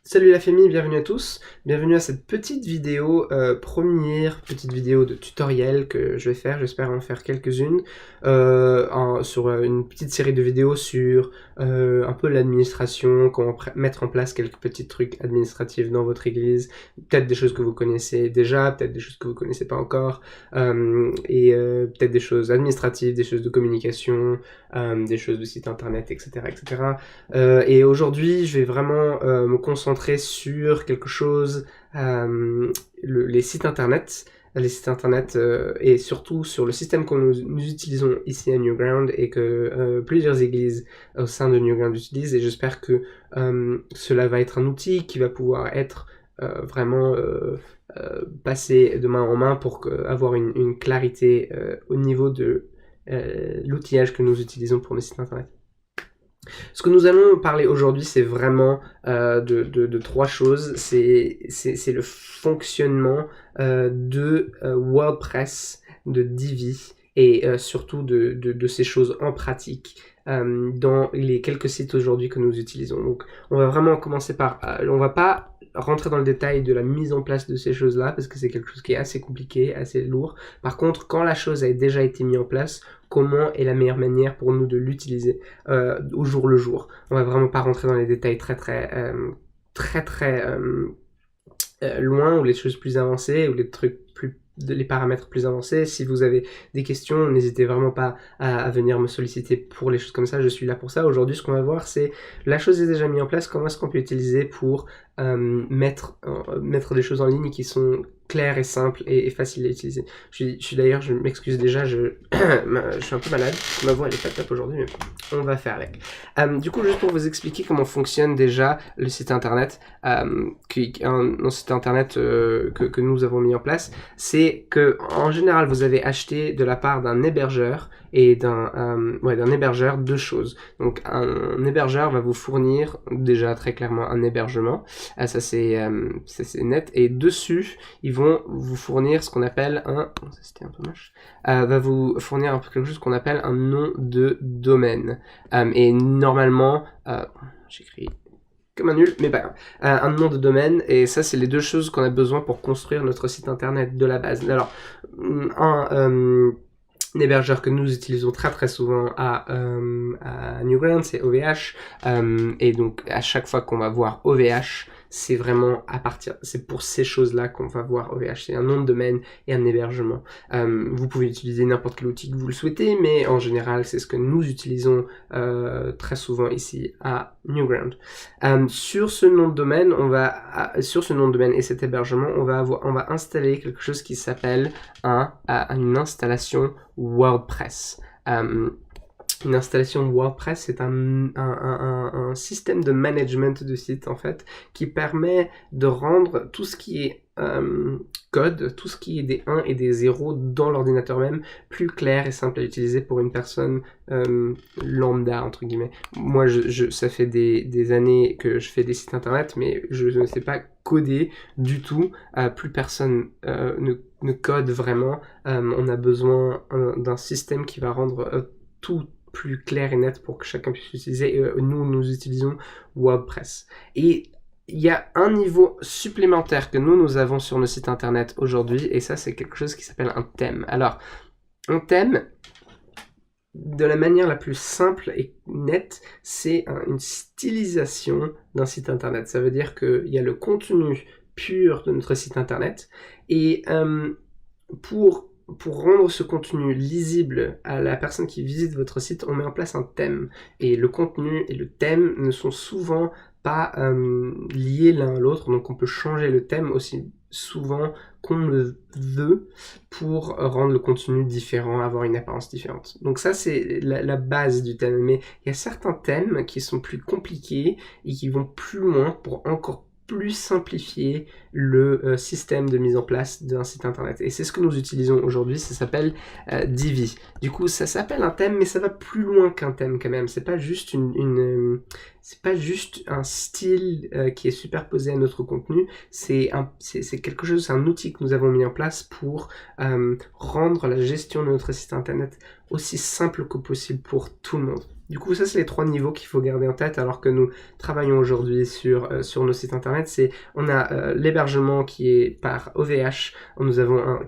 Salut la famille, bienvenue à tous, bienvenue à cette petite vidéo, première petite vidéo de tutoriel que je vais faire, j'espère en faire quelques-unes, sur une petite série de vidéos sur un peu l'administration, comment mettre en place quelques petits trucs administratifs dans votre église, peut-être des choses que vous connaissez déjà, peut-être des choses que vous connaissez pas encore, peut-être des choses administratives, des choses de communication, des choses de site internet, etc. etc. Et aujourd'hui, je vais vraiment me concentrer sur quelque chose, les sites internet, et surtout sur le système que nous utilisons ici à Newground et que plusieurs églises au sein de Newground utilisent. Et j'espère que cela va être un outil qui va pouvoir être vraiment passé de main en main pour avoir une clarité au niveau de l'outillage que nous utilisons pour nos sites internet. Ce que nous allons parler aujourd'hui, c'est vraiment de trois choses. C'est le fonctionnement de WordPress, de Divi et surtout de ces choses en pratique dans les quelques sites aujourd'hui que nous utilisons. Donc, on va vraiment commencer par... on va pas rentrer dans le détail de la mise en place de ces choses-là parce que c'est quelque chose qui est assez compliqué, assez lourd. Par contre, quand la chose a déjà été mise en place, comment est la meilleure manière pour nous de l'utiliser au jour le jour. On va vraiment pas rentrer dans les détails très loin, ou les choses plus avancées, ou les les paramètres plus avancés. Si vous avez des questions, n'hésitez vraiment pas à venir me solliciter pour les choses comme ça, je suis là pour ça. Aujourd'hui, ce qu'on va voir, c'est la chose est déjà mise en place, comment est-ce qu'on peut utiliser pour mettre des choses en ligne qui sont claires et simples et faciles à utiliser. D'ailleurs, je m'excuse déjà, je suis un peu malade, ma voix elle est pas top aujourd'hui, mais on va faire avec. Du coup, juste pour vous expliquer comment fonctionne déjà le site internet, un site internet que nous avons mis en place, c'est que en général vous avez acheté de la part d'un hébergeur et d'un hébergeur deux choses. Donc un hébergeur va vous fournir déjà très clairement un hébergement, ça c'est net, et dessus ils vont vous fournir ce qu'on appelle c'était un peu moche, va vous fournir quelque chose qu'on appelle un nom de domaine. Et normalement, j'écris comme un nul, mais pas grave. Un nom de domaine, et ça c'est les deux choses qu'on a besoin pour construire notre site internet de la base. Alors, un hébergeur que nous utilisons très souvent à Newground, c'est OVH, et donc à chaque fois qu'on va voir OVH, c'est vraiment c'est pour ces choses-là qu'on va voir OVH, c'est un nom de domaine et un hébergement. Vous pouvez utiliser n'importe quel outil que vous le souhaitez, mais en général, c'est ce que nous utilisons très souvent ici à Newground. Sur ce nom de domaine, et cet hébergement, on va installer quelque chose qui s'appelle une installation WordPress. Une installation WordPress, c'est un système de management de site en fait, qui permet de rendre tout ce qui est code, tout ce qui est des 1 et des 0 dans l'ordinateur même, plus clair et simple à utiliser pour une personne lambda, entre guillemets. Moi, ça fait des années que je fais des sites internet, mais je ne sais pas coder du tout. Plus personne ne code vraiment. On a besoin d'un système qui va rendre tout plus clair et net pour que chacun puisse utiliser. Nous utilisons WordPress. Et il y a un niveau supplémentaire que nous avons sur nos sites internet aujourd'hui, et ça c'est quelque chose qui s'appelle un thème. Alors, un thème, de la manière la plus simple et nette, c'est une stylisation d'un site internet. Ça veut dire qu'il y a le contenu pur de notre site internet, et pour rendre ce contenu lisible à la personne qui visite votre site, on met en place un thème. Et le contenu et le thème ne sont souvent pas liés l'un à l'autre, donc on peut changer le thème aussi souvent qu'on le veut pour rendre le contenu différent, avoir une apparence différente. Donc ça c'est la base du thème, mais il y a certains thèmes qui sont plus compliqués et qui vont plus loin pour encore plus simplifier le système de mise en place d'un site internet. Et c'est ce que nous utilisons aujourd'hui, ça s'appelle Divi. Du coup, ça s'appelle un thème, mais ça va plus loin qu'un thème quand même. C'est pas juste c'est pas juste un style qui est superposé à notre contenu, c'est quelque chose, c'est un outil que nous avons mis en place pour rendre la gestion de notre site internet aussi simple que possible pour tout le monde. Du coup, ça, c'est les 3 niveaux qu'il faut garder en tête alors que nous travaillons aujourd'hui sur nos sites internet. On a l'hébergement qui est par OVH. Nous avons un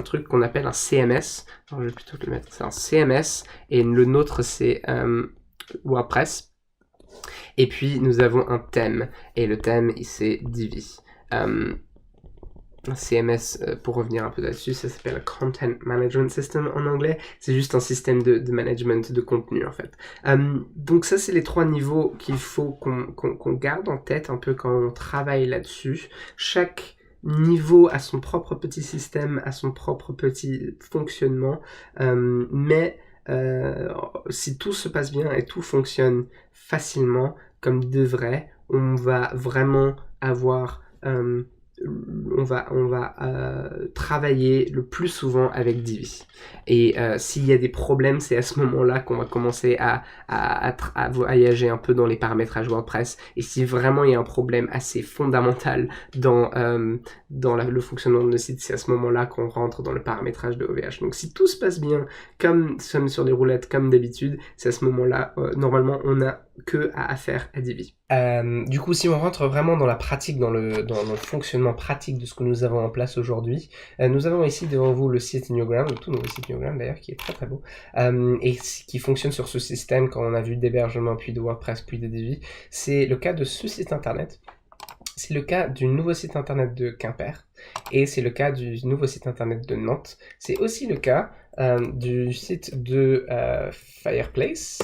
truc qu'on appelle un CMS. Alors, je vais plutôt le mettre. C'est un CMS et le nôtre, c'est WordPress. Et puis, nous avons un thème. Et le thème, c'est Divi. Un CMS, pour revenir un peu là-dessus, ça s'appelle Content Management System en anglais. C'est juste un système de management de contenu, en fait. Donc ça, c'est les 3 niveaux qu'il faut qu'on garde en tête un peu quand on travaille là-dessus. Chaque niveau a son propre petit système, a son propre petit fonctionnement, mais si tout se passe bien et tout fonctionne facilement, comme il devrait, on va vraiment avoir... on va travailler le plus souvent avec Divi. Et s'il y a des problèmes, c'est à ce moment-là qu'on va commencer à voyager un peu dans les paramétrages WordPress. Et si vraiment il y a un problème assez fondamental dans le fonctionnement de nos sites, c'est à ce moment-là qu'on rentre dans le paramétrage de OVH. Donc si tout se passe bien, comme sur les roulettes, comme d'habitude, c'est à ce moment-là, normalement, on n'a que à affaire à Divi. Du coup, si on rentre vraiment dans la pratique, dans le fonctionnement pratique de ce que nous avons en place aujourd'hui, nous avons ici devant vous le site Newground, le tout nouveau site Newground d'ailleurs, qui est très très beau, et qui fonctionne sur ce système quand on a vu d'hébergement, puis de WordPress, puis de Divi. C'est le cas de ce site internet. C'est le cas du nouveau site internet de Quimper, et c'est le cas du nouveau site internet de Nantes. C'est aussi le cas du site de Fireplace.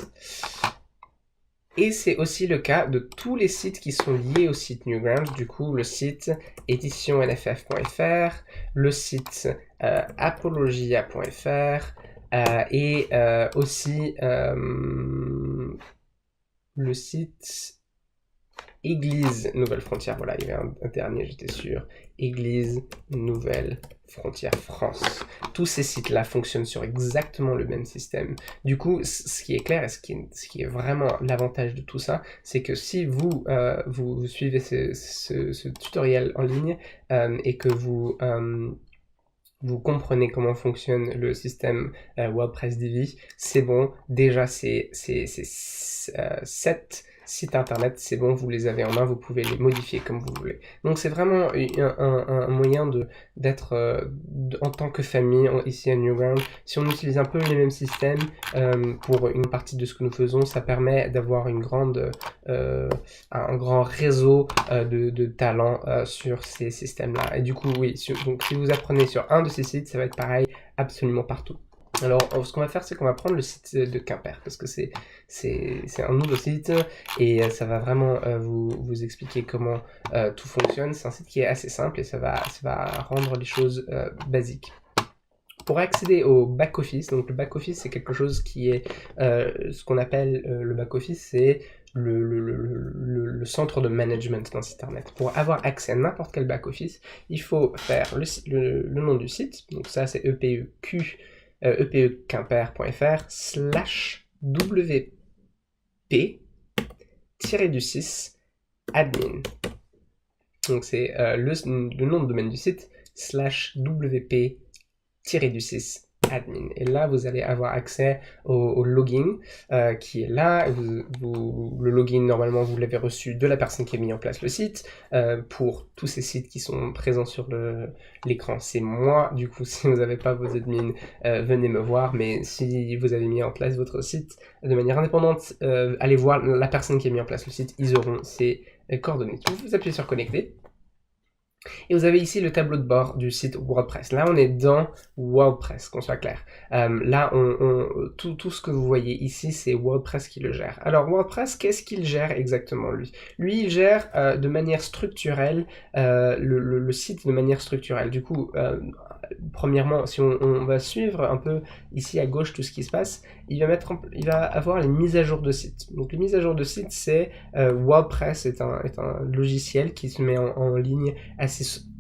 Et c'est aussi le cas de tous les sites qui sont liés au site Newgrounds, du coup le site éditionnff.fr, le site apologia.fr et aussi le site Église Nouvelle Frontière. Voilà, il y avait un dernier, j'étais sûr. Église Nouvelle Frontière France. Tous ces sites-là fonctionnent sur exactement le même système. Du coup, ce qui est clair et ce qui est vraiment l'avantage de tout ça, c'est que si vous suivez ce tutoriel en ligne et que vous comprenez comment fonctionne le système WordPress Divi, c'est bon. Déjà, c'est 7 sites internet, c'est bon, vous les avez en main, vous pouvez les modifier comme vous voulez. Donc c'est vraiment un moyen d'être en tant que famille ici à Newgrounds. Si on utilise un peu les mêmes systèmes pour une partie de ce que nous faisons, ça permet d'avoir un grand réseau de talents sur ces systèmes-là. Et du coup, oui, donc si vous apprenez sur un de ces sites, ça va être pareil absolument partout. Alors, ce qu'on va faire, c'est qu'on va prendre le site de Quimper, parce que c'est un nouveau site, et ça va vraiment vous expliquer comment tout fonctionne. C'est un site qui est assez simple, et ça va rendre les choses basiques. Pour accéder au back-office, donc le back-office, c'est quelque chose qui est ce qu'on appelle le back-office, c'est le centre de management d'un site internet. Pour avoir accès à n'importe quel back-office, il faut faire le nom du site, donc ça c'est epequimper.fr/wp-admin. Donc c'est le nom de domaine du site /wp-admin. Et là, vous allez avoir accès au login qui est là. Le login, normalement, vous l'avez reçu de la personne qui a mis en place le site. Pour tous ces sites qui sont présents sur l'écran, c'est moi. Du coup, si vous n'avez pas vos admins, venez me voir. Mais si vous avez mis en place votre site de manière indépendante, allez voir la personne qui a mis en place le site. Ils auront ces coordonnées. Vous appuyez sur connecter. Et vous avez ici le tableau de bord du site WordPress. Là, on est dans WordPress, qu'on soit clair. Là, tout ce que vous voyez ici, c'est WordPress qui le gère. Alors, WordPress, qu'est-ce qu'il gère exactement, lui? Lui, il gère de manière structurelle le site de manière structurelle. Du coup, premièrement, si on va suivre un peu ici à gauche tout ce qui se passe, il va avoir les mises à jour de site. Donc les mises à jour de site, c'est WordPress est un logiciel qui se met en ligne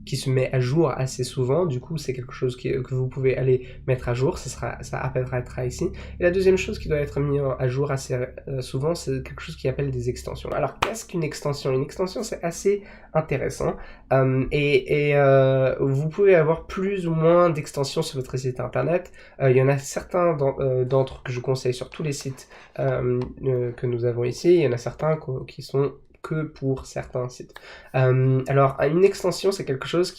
qui se met à jour assez souvent. Du coup, c'est quelque chose que vous pouvez aller mettre à jour. Ça apparaîtra ici. Et la deuxième chose qui doit être mise à jour assez souvent, c'est quelque chose qui appelle des extensions. Alors, qu'est-ce qu'une extension? Une extension, c'est assez intéressant. Vous pouvez avoir plus ou moins d'extensions sur votre site internet. Il y en a certains d'entre que je conseille sur tous les sites que nous avons ici. Il y en a certains qui sont que pour certains sites. Alors, une extension, c'est quelque chose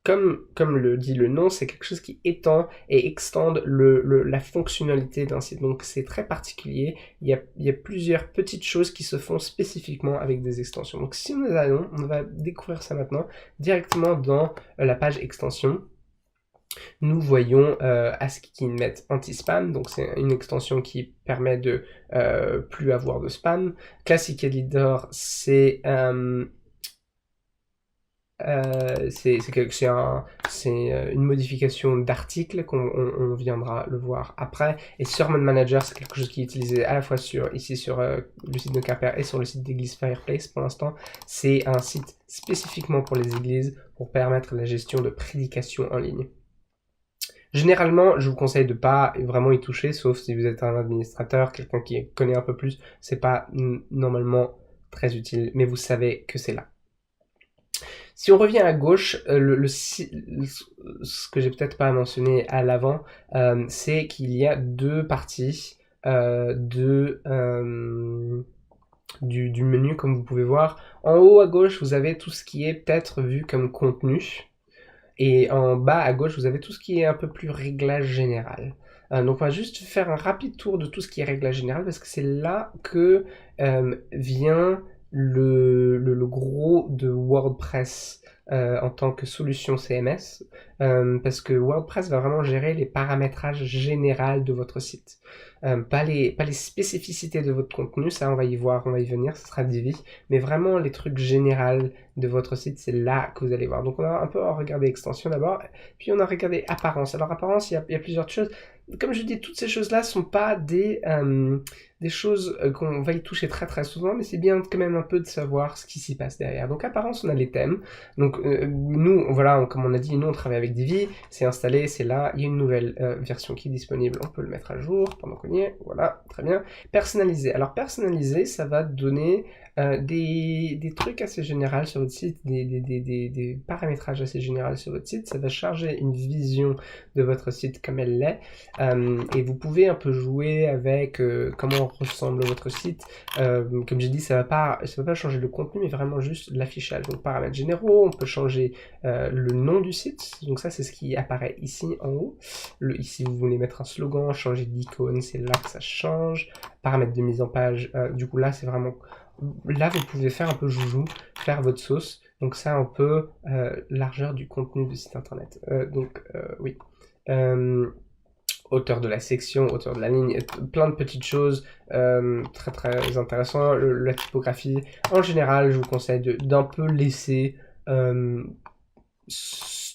comme le dit le nom, c'est quelque chose qui étend et extende la fonctionnalité d'un site. Donc c'est très particulier. Il y a plusieurs petites choses qui se font spécifiquement avec des extensions. Donc si nous allons, on va découvrir ça maintenant directement dans la page extension. Nous voyons ASCII-Net Anti-Spam, donc c'est une extension qui permet de plus avoir de spam. Classic Editor, c'est une modification d'article qu'on viendra le voir après. Et Sermon Manager, c'est quelque chose qui est utilisé à la fois ici sur le site de Quimper et sur le site d'église Fireplace pour l'instant. C'est un site spécifiquement pour les églises pour permettre la gestion de prédication en ligne. Généralement, je vous conseille de pas vraiment y toucher, sauf si vous êtes un administrateur, quelqu'un qui connaît un peu plus. C'est pas normalement très utile, mais vous savez que c'est là. Si on revient à gauche, ce que j'ai peut-être pas mentionné à l'avant, c'est qu'il y a deux parties du menu, comme vous pouvez voir. En haut à gauche, vous avez tout ce qui est peut-être vu comme contenu. Et en bas à gauche, vous avez tout ce qui est un peu plus réglage général. Donc on va juste faire un rapide tour de tout ce qui est réglage général parce que c'est là que vient le gros de WordPress en tant que solution CMS, parce que WordPress va vraiment gérer les paramétrages généraux de votre site. Pas les spécificités de votre contenu, ça on va y venir, ce sera Divi, mais vraiment les trucs généraux de votre site, c'est là que vous allez voir. Donc on a un peu regardé extension d'abord, puis on a regardé apparence. Alors apparence, il y a plusieurs choses. Comme je dis, toutes ces choses-là sont pas des choses qu'on va y toucher très très souvent, mais c'est bien quand même un peu de savoir ce qui s'y passe derrière. Donc apparence, on a les thèmes. Donc nous, voilà, comme on a dit, nous on travaille avec Divi, c'est installé, c'est là, il y a une nouvelle version qui est disponible, on peut le mettre à jour pendant qu'on y est, voilà, très bien. Personnaliser. Alors personnaliser, ça va donner des trucs assez généraux sur votre site, des paramétrages assez généraux sur votre site. Ça va charger une vision de votre site comme elle l'est, et vous pouvez un peu jouer avec comment ressemble votre site. Comme j'ai dit, ça va pas changer le contenu, mais vraiment juste l'affichage. Donc paramètres généraux, on peut changer le nom du site. Donc ça, c'est ce qui apparaît ici en haut. Ici, vous voulez mettre un slogan, changer d'icône, c'est là que ça change. Paramètres de mise en page, du coup là, c'est vraiment... Là, vous pouvez faire un peu joujou, faire votre sauce. Donc ça, un peu largeur du contenu du site internet. Oui. Hauteur de la section, hauteur de la ligne, plein de petites choses très très intéressantes. La typographie, en général, je vous conseille d'un peu laisser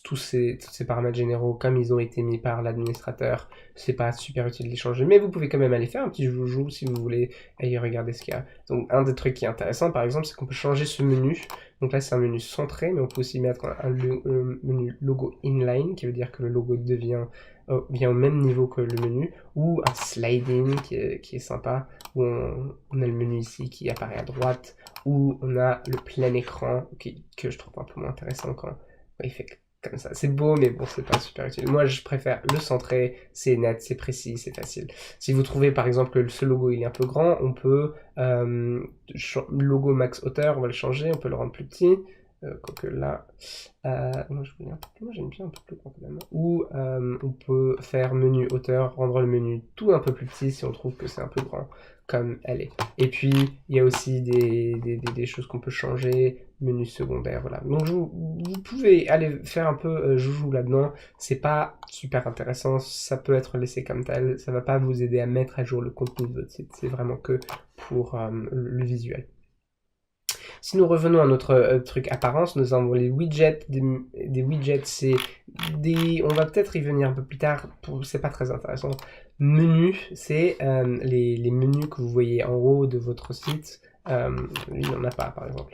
tous ces paramètres généraux comme ils ont été mis par l'administrateur. C'est pas super utile de les changer, mais vous pouvez quand même aller faire un petit joujou si vous voulez et regarder ce qu'il y a. Donc un des trucs qui est intéressant par exemple, c'est qu'on peut changer ce menu. Donc là c'est un menu centré, mais on peut aussi mettre un menu logo inline, qui veut dire que le logo vient au même niveau que le menu, ou un sliding qui est sympa, où on a le menu ici qui apparaît à droite, où on a le plein écran que je trouve un peu moins intéressant quand il fait comme ça. C'est beau, mais bon, c'est pas super utile. Moi, je préfère le centrer, c'est net, c'est précis, c'est facile. Si vous trouvez, par exemple, que ce logo, il est un peu grand, on peut, logo max hauteur, on va le changer, on peut le rendre plus petit. quoique là, moi j'aime bien un peu plus grand quand même. Ou on peut faire menu hauteur, rendre le menu tout un peu plus petit si on trouve que c'est un peu grand comme elle est. Et puis il y a aussi des choses qu'on peut changer, menu secondaire, voilà. Donc vous pouvez aller faire un peu joujou là-dedans, c'est pas super intéressant, ça peut être laissé comme tel, ça va pas vous aider à mettre à jour le contenu de votre site, c'est vraiment que pour le visuel. Si nous revenons à notre truc apparence, nous avons les widgets. Des widgets, c'est des... On va peut-être y venir un peu plus tard, c'est pas très intéressant. Menus, c'est les menus que vous voyez en haut de votre site. Lui, il n'en a pas, par exemple.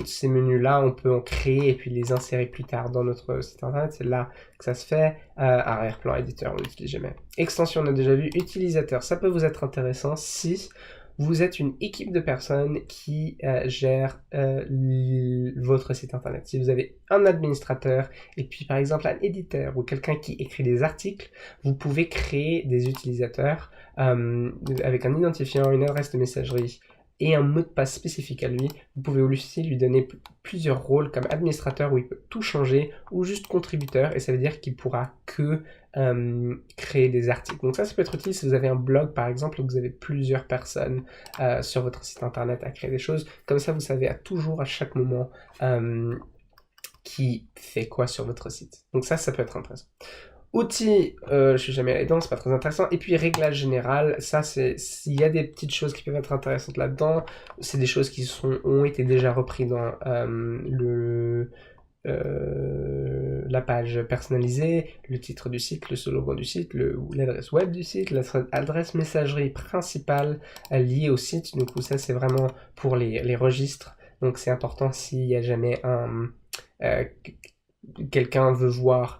Ces menus-là, on peut en créer et puis les insérer plus tard dans notre site internet. C'est là que ça se fait. Arrière-plan, éditeur, on l'utilise jamais. Extension, on a déjà vu. Utilisateur, ça peut vous être intéressant si vous êtes une équipe de personnes qui gèrent votre site internet. Si vous avez un administrateur et puis par exemple un éditeur ou quelqu'un qui écrit des articles, vous pouvez créer des utilisateurs avec un identifiant, une adresse de messagerie et un mot de passe spécifique à lui. Vous pouvez aussi lui donner plusieurs rôles comme administrateur où il peut tout changer ou juste contributeur et ça veut dire qu'il pourra que créer des articles. Donc ça peut être utile si vous avez un blog par exemple où vous avez plusieurs personnes sur votre site internet à créer des choses. Comme ça vous savez toujours à chaque moment qui fait quoi sur votre site. Donc ça peut être intéressant. Outils, je suis jamais allé dedans, c'est pas très intéressant. Et puis réglage général, ça c'est, s'il y a des petites choses qui peuvent être intéressantes là-dedans, c'est des choses qui ont été déjà reprises dans la page personnalisée, le titre du site, le slogan du site, l'adresse web du site, l'adresse messagerie principale liée au site. Du coup ça c'est vraiment pour les registres. Donc c'est important s'il y a jamais quelqu'un veut voir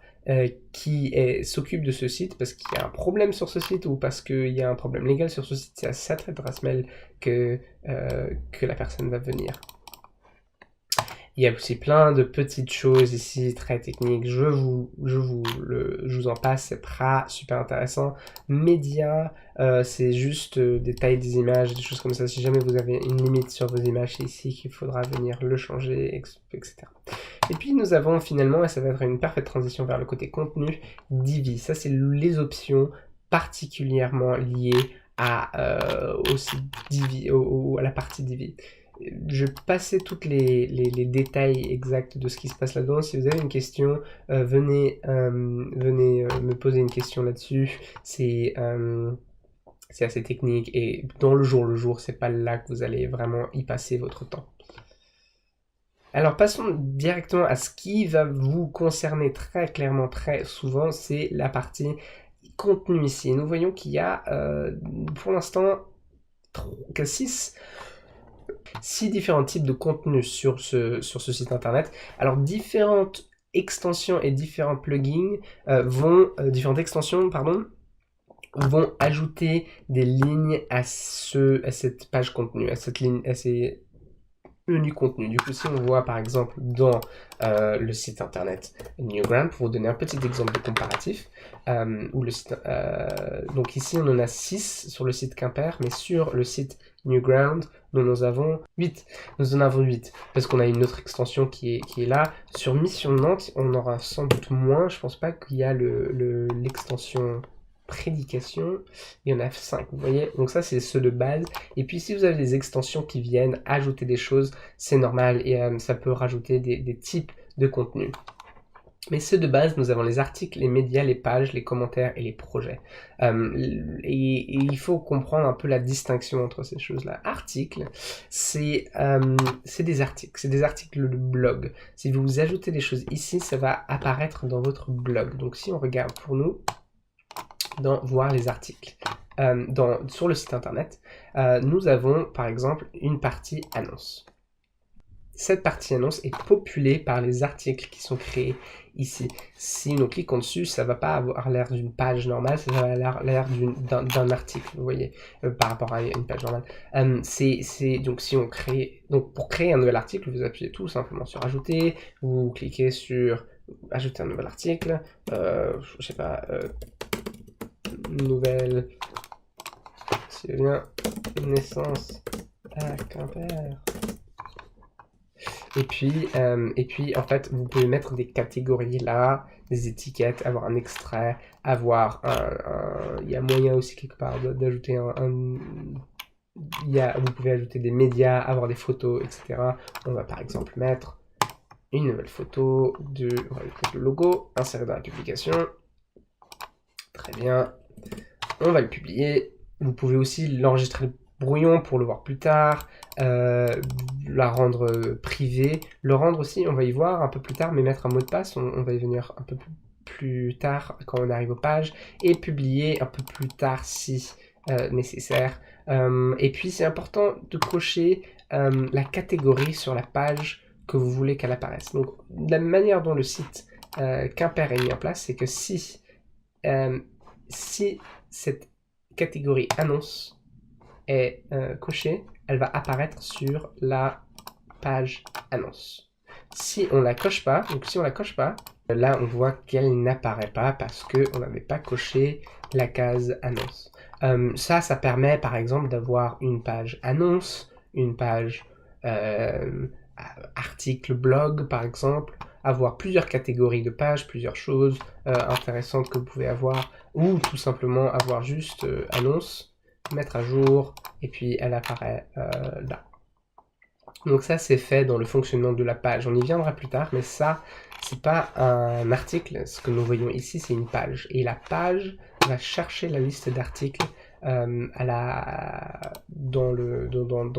qui s'occupe de ce site parce qu'il y a un problème sur ce site ou parce qu'il y a un problème légal sur ce site, c'est à cette adresse mail que la personne va venir. Il y a aussi plein de petites choses ici, très techniques. Je vous en passe, c'est pas super intéressant. Médias, c'est juste des tailles des images, des choses comme ça. Si jamais vous avez une limite sur vos images, c'est ici qu'il faudra venir le changer, etc. Et puis nous avons finalement, et ça va être une parfaite transition vers le côté contenu, Divi. Ça, c'est les options particulièrement liées à la partie Divi. Je vais passer tous les détails exacts de ce qui se passe là-dedans. Si vous avez une question, venez me poser une question là-dessus. C'est assez technique et dans le jour, c'est pas là que vous allez vraiment y passer votre temps. Alors passons directement à ce qui va vous concerner très clairement, très souvent, c'est la partie contenu ici. Nous voyons qu'il y a pour l'instant 6 différents types de contenus sur ce site internet. Alors différentes extensions et différents plugins différentes extensions vont ajouter des lignes à cette page contenu, à ces menus contenu. Du coup, si on voit par exemple dans le site internet Newground, pour vous donner un petit exemple de comparatif, donc ici on en a 6 sur le site Quimper, mais sur le site Newground, nous en avons 8. Nous en avons 8, parce qu'on a une autre extension qui est là. Sur Mission Nantes, on aura sans doute moins. Je pense pas qu'il y a l'extension prédication, il y en a 5, vous voyez, donc ça c'est ceux de base, et puis si vous avez des extensions qui viennent ajouter des choses, c'est normal, et ça peut rajouter des types de contenu. Mais ceux de base, nous avons les articles, les médias, les pages, les commentaires et les projets. Et il faut comprendre un peu la distinction entre ces choses-là. Articles, c'est des articles. C'est des articles de blog. Si vous ajoutez des choses ici, ça va apparaître dans votre blog. Donc si on regarde pour nous, dans voir les articles. Sur le site internet, nous avons par exemple une partie annonce. Cette partie annonce est populée par les articles qui sont créés ici. Si nous cliquons dessus, ça ne va pas avoir l'air d'une page normale, ça va avoir l'air d'un article, vous voyez, par rapport à une page normale. Donc si on crée, donc pour créer un nouvel article, vous appuyez tout simplement sur ajouter, vous cliquez sur ajouter un nouvel article, je sais pas, nouvelle, c'est bien, naissance à Quimper. Et puis en fait, vous pouvez mettre des catégories là, des étiquettes, avoir un extrait, avoir il y a moyen aussi quelque part d'ajouter vous pouvez ajouter des médias, avoir des photos, etc. On va par exemple mettre une nouvelle photo on va mettre le logo, insérer dans la publication. Très bien. On va le publier. Vous pouvez aussi l'enregistrer le brouillon pour le voir plus tard, la rendre privée, le rendre aussi, on va y voir un peu plus tard, mais mettre un mot de passe, on va y venir un peu plus tard quand on arrive aux pages, et publier un peu plus tard si nécessaire. Et puis c'est important de cocher la catégorie sur la page que vous voulez qu'elle apparaisse. Donc la manière dont le site Quimper est mis en place, c'est que si cette catégorie annonce est cochée, elle va apparaître sur la page annonce. Si on la coche pas, là on voit qu'elle n'apparaît pas parce qu'on n'avait pas coché la case annonce. Ça permet par exemple d'avoir une page annonce, une page article blog par exemple, avoir plusieurs catégories de pages, plusieurs choses intéressantes que vous pouvez avoir, ou tout simplement avoir juste annonce, mettre à jour, et puis elle apparaît là. Donc ça c'est fait dans le fonctionnement de la page, on y viendra plus tard, mais ça c'est pas un article, ce que nous voyons ici c'est une page, et la page va chercher la liste d'articles dans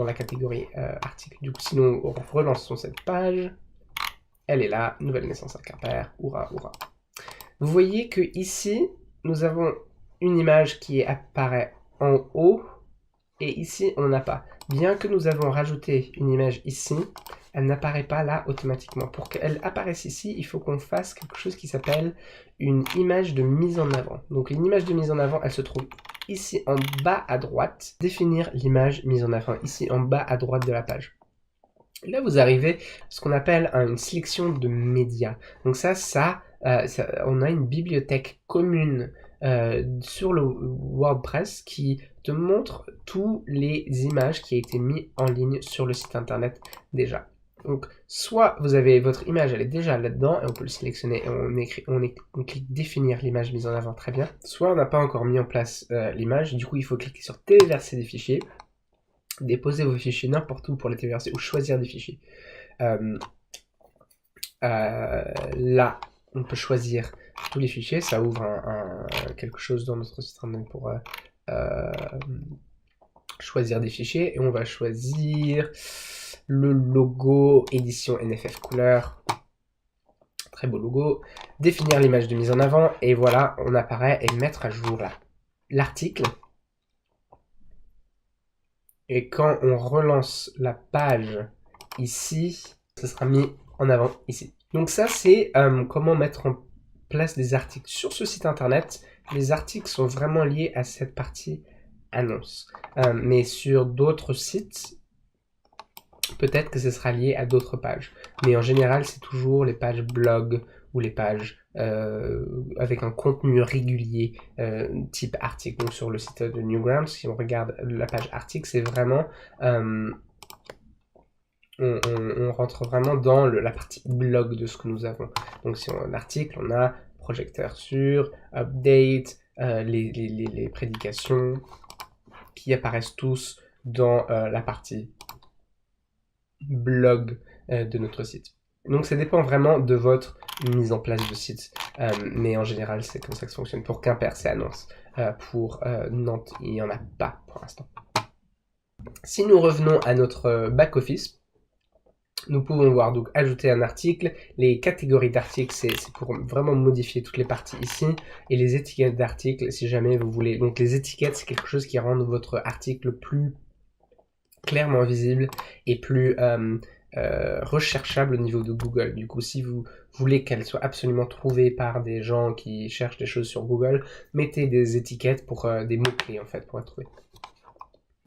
la catégorie article. Du coup si nous relançons cette page, elle est là, nouvelle naissance à Quimper, hurrah, hurrah. Vous voyez que ici, nous avons une image qui apparaît en haut, et ici, on n'a pas. Bien que nous avons rajouté une image ici, elle n'apparaît pas là automatiquement. Pour qu'elle apparaisse ici, il faut qu'on fasse quelque chose qui s'appelle une image de mise en avant. Donc une image de mise en avant, elle se trouve ici en bas à droite. Définir l'image mise en avant, ici en bas à droite de la page. Et là, vous arrivez à ce qu'on appelle une sélection de médias. Donc on a une bibliothèque commune sur le WordPress qui te montre tous les images qui ont été mises en ligne sur le site internet déjà. Donc, soit vous avez votre image, elle est déjà là-dedans, et on peut le sélectionner, et on clique définir l'image mise en avant, très bien. Soit on n'a pas encore mis en place l'image, du coup il faut cliquer sur téléverser des fichiers, déposer vos fichiers n'importe où pour les téléverser, ou choisir des fichiers. Là, on peut choisir tous les fichiers, ça ouvre quelque chose dans notre site internet pour choisir des fichiers, et on va choisir le logo édition NFF couleur, très beau logo, définir l'image de mise en avant, et voilà, on apparaît, et mettre à jour là l'article. Et quand on relance la page ici, ça sera mis en avant ici. Donc ça, c'est comment mettre en place des articles sur ce site internet. Les articles sont vraiment liés à cette partie annonce. Mais sur d'autres sites, peut-être que ce sera lié à d'autres pages. Mais en général, c'est toujours les pages blog ou les pages avec un contenu régulier type article. Donc sur le site de Newgrounds, si on regarde la page article, c'est vraiment on rentre vraiment dans la partie blog de ce que nous avons. Donc si on a un article, on a projecteur sur, update, les prédications qui apparaissent tous dans la partie blog de notre site. Donc ça dépend vraiment de votre mise en place de site, mais en général c'est comme ça que ça fonctionne. Pour Quimper c'est annonce, pour Nantes il n'y en a pas pour l'instant. Si nous revenons à notre back-office, nous pouvons voir donc ajouter un article, les catégories d'articles c'est pour vraiment modifier toutes les parties ici, et les étiquettes d'articles si jamais vous voulez. Donc les étiquettes c'est quelque chose qui rend votre article plus clairement visible et plus recherchable au niveau de Google. Du coup, si vous voulez qu'elle soit absolument trouvée par des gens qui cherchent des choses sur Google, mettez des étiquettes pour des mots-clés en fait pour être trouvé.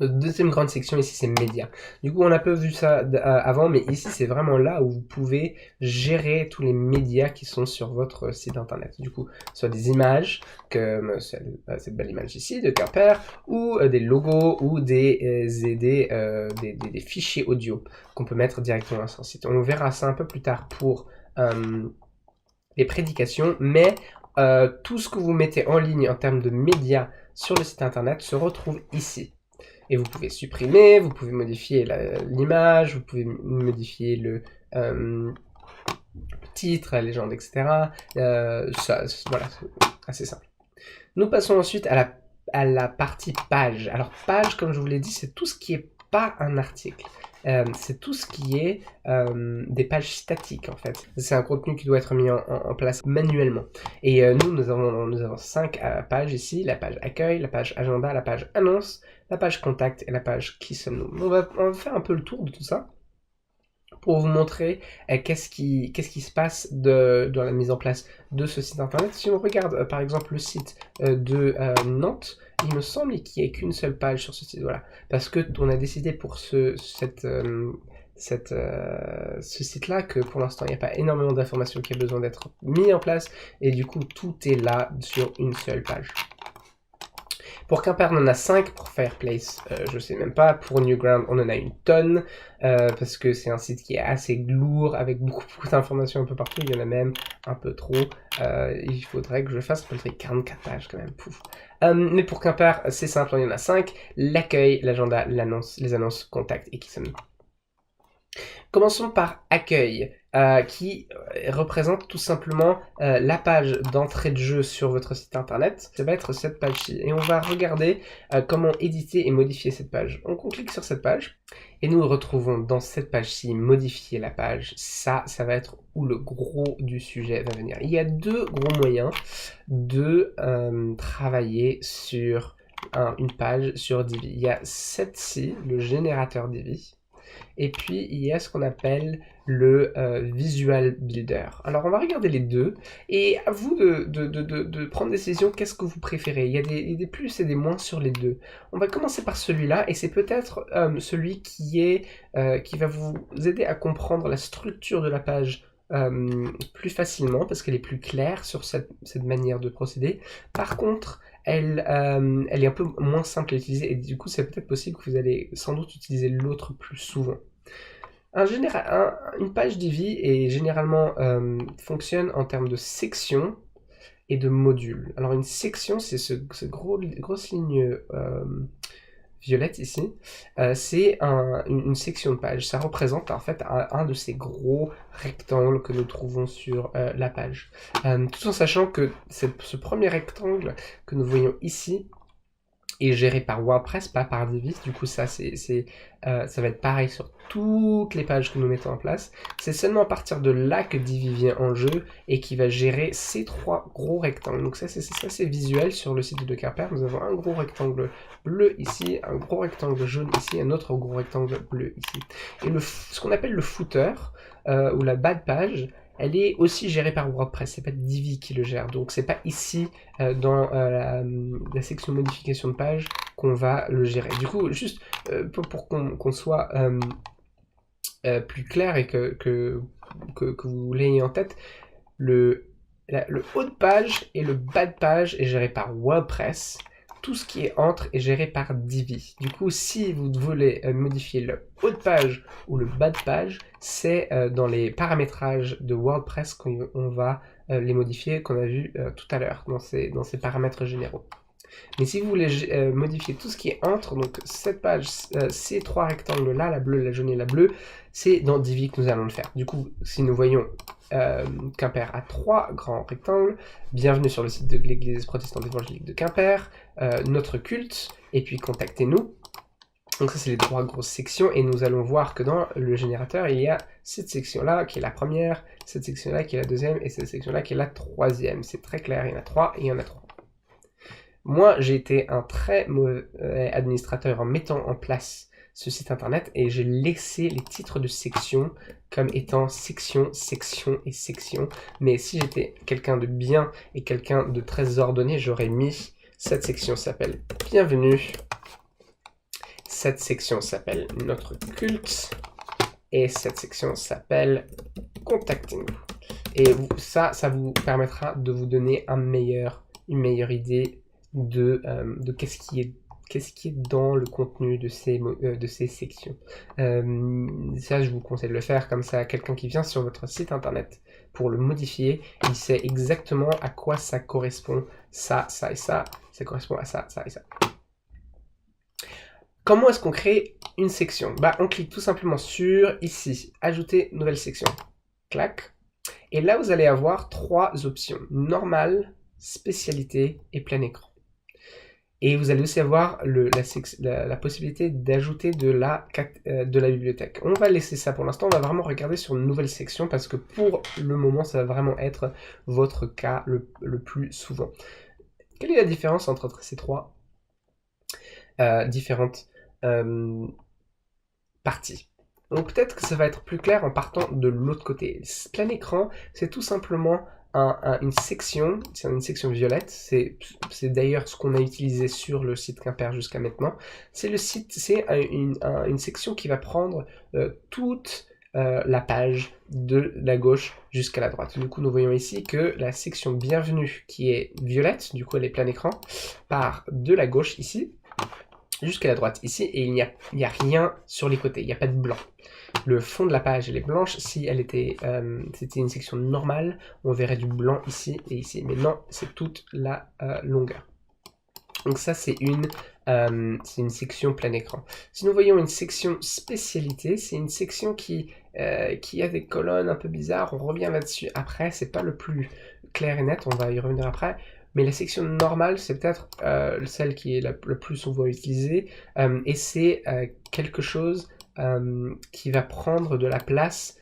Notre deuxième grande section ici, c'est médias. Du coup, on a peu vu ça avant, mais ici, c'est vraiment là où vous pouvez gérer tous les médias qui sont sur votre site internet. Du coup, soit des images, comme cette belle image ici de Quimper, ou des logos, ou des fichiers audio qu'on peut mettre directement sur le site. On verra ça un peu plus tard pour les prédications, mais tout ce que vous mettez en ligne en termes de médias sur le site internet se retrouve ici. Et vous pouvez supprimer, vous pouvez modifier l'image, vous pouvez modifier le titre, la légende, etc. Voilà, c'est assez simple. Nous passons ensuite à la partie page. Alors page, comme je vous l'ai dit, c'est tout ce qui n'est pas un article. C'est tout ce qui est des pages statiques en fait. C'est un contenu qui doit être mis en place manuellement. Et nous avons 5 pages ici, la page accueil, la page agenda, la page annonce, la page contact et la page qui sommes-nous. On va faire un peu le tour de tout ça pour vous montrer qu'est-ce qui se passe dans la mise en place de ce site internet. Si on regarde par exemple le site de Nantes, il me semble qu'il n'y a qu'une seule page sur ce site, voilà, parce que on a décidé pour ce site-là que pour l'instant il n'y a pas énormément d'informations qui a besoin d'être mis en place, et du coup tout est là sur une seule page. Pour Quimper, on en a 5. Pour Fireplace, je sais même pas. Pour Newground, on en a une tonne, parce que c'est un site qui est assez lourd, avec beaucoup d'informations un peu partout. Il y en a même un peu trop. Il faudrait que je fasse à peu près 44 pages quand même. Pouf. Mais pour Quimper, c'est simple, il y en a 5. L'accueil, l'agenda, l'annonce, les annonces, contact et qui sommes-nous. Commençons par accueil, qui représente tout simplement la page d'entrée de jeu sur votre site internet. Ça va être cette page-ci. Et on va regarder comment éditer et modifier cette page. Donc on clique sur cette page et nous retrouvons dans cette page-ci modifier la page. Ça va être où le gros du sujet va venir. Il y a 2 gros moyens de travailler sur une page sur Divi. Il y a cette-ci, le générateur Divi. Et puis, il y a ce qu'on appelle le Visual Builder. Alors, on va regarder les deux. Et à vous de prendre des décisions. Qu'est-ce que vous préférez? Il y a des plus et des moins sur les deux. On va commencer par celui-là. Et c'est peut-être celui qui va vous aider à comprendre la structure de la page plus facilement, parce qu'elle est plus claire sur cette manière de procéder. Par contre, elle est un peu moins simple à utiliser, et du coup c'est peut-être possible que vous allez sans doute utiliser l'autre plus souvent. Une page Divi est généralement fonctionne en termes de sections et de modules. Alors une section, c'est ce grosse ligne violette ici, c'est une section de page. Ça représente en fait un de ces gros rectangles que nous trouvons sur la page. Tout en sachant que ce premier rectangle que nous voyons ici est géré par WordPress, pas par Divi. Du coup, ça va être pareil sur toutes les pages que nous mettons en place. C'est seulement à partir de là que Divi vient en jeu et qui va gérer ces 3 gros rectangles. Donc ça, c'est visuel sur le site de Quimper. Nous avons un gros rectangle bleu ici, un gros rectangle jaune ici, un autre gros rectangle bleu ici. Et ce qu'on appelle le footer, ou la bas de page, elle est aussi gérée par WordPress, c'est pas Divi qui le gère, donc c'est pas ici dans la section modification de page qu'on va le gérer. Du coup, juste pour qu'on soit plus clair et que vous l'ayez en tête, le haut de page et le bas de page est géré par WordPress. Tout ce qui est entre est géré par Divi. Du coup, si vous voulez modifier le haut de page ou le bas de page, c'est dans les paramétrages de WordPress qu'on va les modifier, qu'on a vu tout à l'heure, dans ces paramètres généraux. Mais si vous voulez modifier tout ce qui est entre, donc cette page, ces 3 rectangles-là, la bleue, la jaune et la bleue, c'est dans Divi que nous allons le faire. Du coup, si nous voyons Quimper a 3 grands rectangles, bienvenue sur le site de l'Église protestante évangélique de Quimper, notre culte, et puis contactez-nous. Donc ça, c'est les 3 grosses sections, et nous allons voir que dans le générateur, il y a cette section-là qui est la première, cette section-là qui est la deuxième, et cette section-là qui est la troisième. C'est très clair, il y en a 3, et il y en a 3. Moi, j'ai été un très mauvais administrateur en mettant en place ce site internet, et j'ai laissé les titres de section comme étant section, section et section. Mais si j'étais quelqu'un de bien et quelqu'un de très ordonné, j'aurais mis cette section s'appelle Bienvenue. Cette section s'appelle notre culte et cette section s'appelle contactez-nous. Et ça vous permettra de vous donner une meilleure idée de qu'est-ce qui est dans le contenu de ces sections. Ça, je vous conseille de le faire comme ça. Quelqu'un qui vient sur votre site internet pour le modifier, il sait exactement à quoi ça correspond. Ça et ça correspond à ça et ça. Comment est-ce qu'on crée une section? On clique tout simplement sur, ici, ajouter nouvelle section. Clac. Et là, vous allez avoir 3 options. Normal, spécialité et plein écran. Et vous allez aussi avoir la possibilité d'ajouter de la bibliothèque. On va laisser ça pour l'instant. On va vraiment regarder sur une nouvelle section parce que pour le moment, ça va vraiment être votre cas le plus souvent. Quelle est la différence entre ces 3 différentes parties? Donc peut-être que ça va être plus clair en partant de l'autre côté. Plein écran, c'est tout simplement une section, c'est une section violette, c'est d'ailleurs ce qu'on a utilisé sur le site Quimper jusqu'à maintenant. C'est une section qui va prendre toute la page de la gauche jusqu'à la droite. Du coup, nous voyons ici que la section bienvenue qui est violette, du coup elle est plein écran, part de la gauche ici, jusqu'à la droite ici, et il n'y a rien sur les côtés, il n'y a pas de blanc. Le fond de la page elle est blanche. Si c'était une section normale, on verrait du blanc ici et ici, mais non, c'est toute la longueur. Donc ça c'est une section plein écran. Si nous voyons une section spécialité, c'est une section qui a des colonnes un peu bizarres, on revient là-dessus après, c'est pas le plus clair et net, on va y revenir après. Mais la section normale, c'est peut-être celle qui est le plus souvent utilisée, et c'est quelque chose qui va prendre de la place,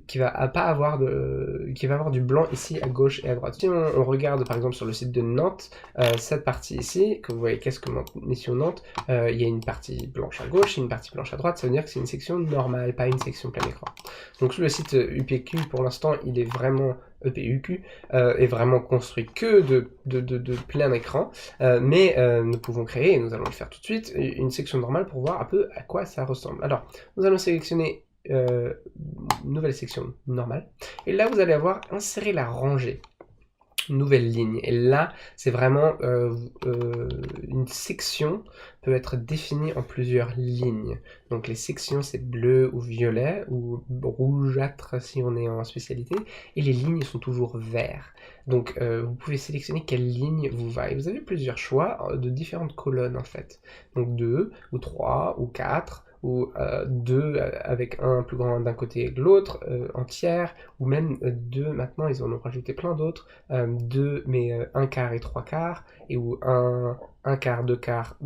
qui va avoir du blanc ici à gauche et à droite. Si on regarde par exemple sur le site de Nantes, cette partie ici, que vous voyez qu'est-ce que Mission Nantes, il y a une partie blanche à gauche et une partie blanche à droite, ça veut dire que c'est une section normale, pas une section plein écran. Donc sur le site UPQ, pour l'instant, il est vraiment EPUQ, est vraiment construit que de plein écran, mais nous pouvons créer, et nous allons le faire tout de suite, une section normale pour voir un peu à quoi ça ressemble. Alors, nous allons sélectionner nouvelle section normale, et là vous allez avoir inséré la rangée, nouvelle ligne, et là c'est vraiment une section peut être définie en plusieurs lignes. Donc les sections c'est bleu ou violet ou rougeâtre si on est en spécialité, et les lignes sont toujours verts. Donc vous pouvez sélectionner quelle ligne vous va, et vous avez plusieurs choix de différentes colonnes en fait. Donc 2 ou 3 ou 4 ou 2 avec un plus grand d'un côté et de l'autre, en tiers, ou même 2, maintenant ils en ont rajouté plein d'autres, 2 mais 1 quart et 3 quarts, et ou 1 quart, 2 quarts,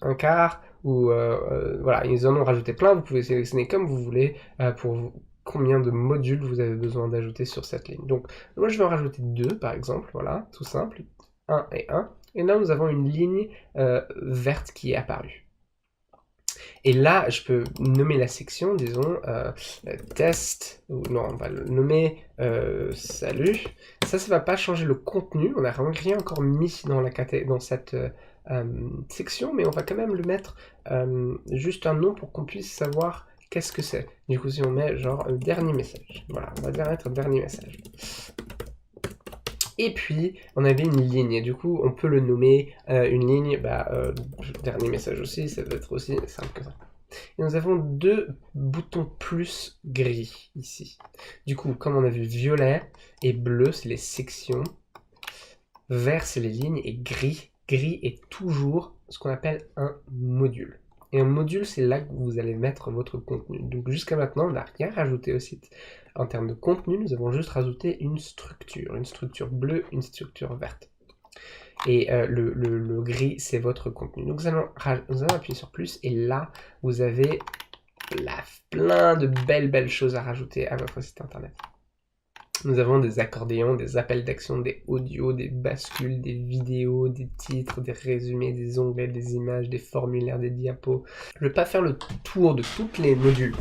1 quart, ou voilà, ils en ont rajouté plein, vous pouvez sélectionner comme vous voulez pour combien de modules vous avez besoin d'ajouter sur cette ligne. Donc moi je vais en rajouter 2 par exemple, voilà, tout simple, 1 et 1, et là nous avons une ligne verte qui est apparue. Et là, je peux nommer la section, disons, test, ou non, on va le nommer salut. Ça va pas changer le contenu, on n'a rien encore mis dans cette section, mais on va quand même le mettre juste un nom pour qu'on puisse savoir qu'est-ce que c'est. Du coup, si on met genre dernier message, voilà, on va mettre dernier message. Et puis, on avait une ligne, et du coup, on peut le nommer une ligne, dernier message aussi, ça peut être aussi simple que ça. Et nous avons 2 boutons plus gris, ici. Du coup, comme on a vu, violet et bleu, c'est les sections, vert, c'est les lignes, et gris est toujours ce qu'on appelle un module. Et un module, c'est là que vous allez mettre votre contenu. Donc jusqu'à maintenant, on n'a rien rajouté au site. En termes de contenu, nous avons juste rajouté une structure bleue, une structure verte. Et le gris, c'est votre contenu. Donc nous allons appuyer sur plus, et là, vous avez plein de belles choses à rajouter à votre site internet. Nous avons des accordéons, des appels d'action, des audios, des bascules, des vidéos, des titres, des résumés, des onglets, des images, des formulaires, des diapos. Je ne vais pas faire le tour de tous les modules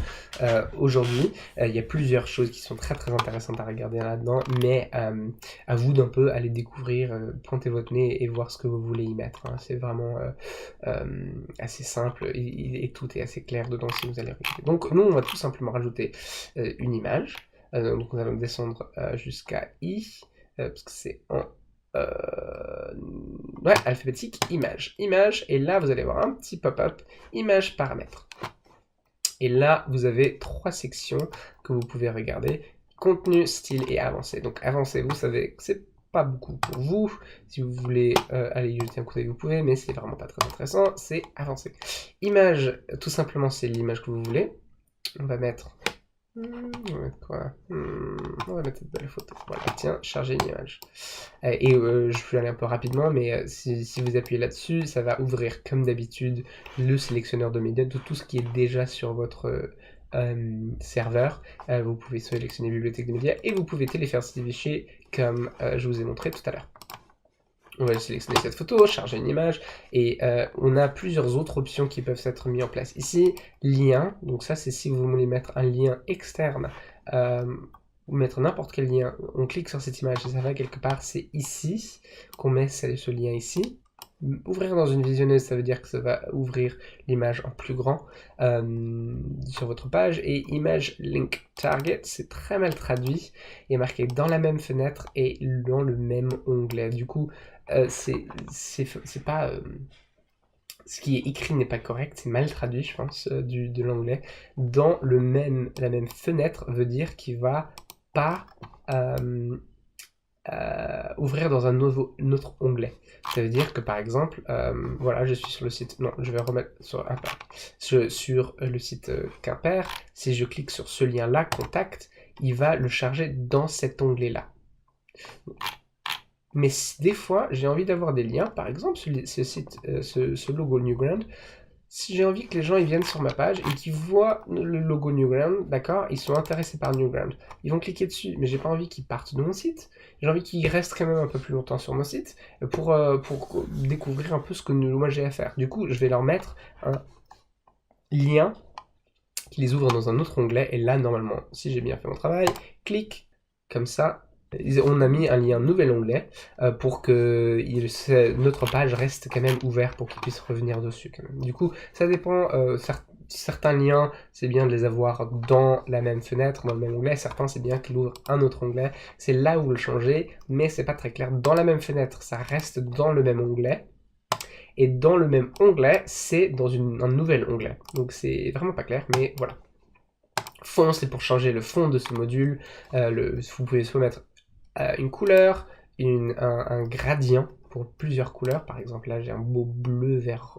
aujourd'hui. Il y a plusieurs choses qui sont très intéressantes à regarder là-dedans, mais à vous d'un peu aller découvrir, pointer votre nez et voir ce que vous voulez y mettre. Hein. C'est vraiment assez simple et tout est assez clair dedans si vous allez regarder. Donc nous, on va tout simplement rajouter une image. Donc nous allons descendre jusqu'à I, parce que c'est en ouais, alphabétique, image. Image, et là vous allez voir un petit pop-up, image paramètres. Et là vous avez 3 sections que vous pouvez regarder, contenu, style et avancé. Donc avancé, vous savez que c'est pas beaucoup pour vous. Si vous voulez aller y jeter un coup d'œil, vous pouvez, mais c'est vraiment pas très intéressant, c'est avancé. Image, tout simplement c'est l'image que vous voulez. On va mettre... On va mettre quoi? On va mettre cette belle photo. Voilà, tiens, charger une image. Et je vais aller un peu rapidement, mais si vous appuyez là-dessus, ça va ouvrir comme d'habitude le sélectionneur de médias de tout ce qui est déjà sur votre serveur. Vous pouvez sélectionner bibliothèque de médias et vous pouvez télécharger ces fichiers comme je vous ai montré tout à l'heure. On va sélectionner cette photo, charger une image, et on a plusieurs autres options qui peuvent être mises en place. Ici, lien, donc ça c'est si vous voulez mettre un lien externe, ou mettre n'importe quel lien, on clique sur cette image et ça va quelque part, c'est ici qu'on met ce lien ici. Ouvrir dans une visionneuse, ça veut dire que ça va ouvrir l'image en plus grand sur votre page. Et image link target, c'est très mal traduit et marqué dans la même fenêtre et dans le même onglet. Du coup, c'est pas... ce qui est écrit n'est pas correct, c'est mal traduit, je pense, de l'anglais. Dans la même fenêtre veut dire qu'il va pas... ouvrir dans un autre onglet. Ça veut dire que par exemple, voilà, je suis sur le site, non, je vais remettre sur le site Quimper, si je clique sur ce lien-là, contact, il va le charger dans cet onglet-là. Mais des fois, j'ai envie d'avoir des liens, par exemple, ce logo Newground, si j'ai envie que les gens ils viennent sur ma page et qu'ils voient le logo Newground, d'accord, ils sont intéressés par Newground, ils vont cliquer dessus, mais j'ai pas envie qu'ils partent de mon site, j'ai envie qu'ils restent quand même un peu plus longtemps sur mon site pour découvrir un peu ce que moi j'ai à faire. Du coup, je vais leur mettre un lien qui les ouvre dans un autre onglet, et là, normalement, si j'ai bien fait mon travail, clique, comme ça, on a mis un lien nouvel onglet pour que notre page reste quand même ouverte pour qu'ils puissent revenir dessus quand même. Du coup, ça dépend, certains liens, c'est bien de les avoir dans la même fenêtre, dans le même onglet, certains c'est bien qu'ils ouvrent un autre onglet, c'est là où vous le changez, mais c'est pas très clair. Dans la même fenêtre, ça reste dans le même onglet, et dans le même onglet, c'est dans un nouvel onglet. Donc c'est vraiment pas clair, mais voilà. Fond, c'est pour changer le fond de ce module. Vous pouvez soit mettre une couleur, un gradient pour plusieurs couleurs. Par exemple, là, j'ai un beau bleu vert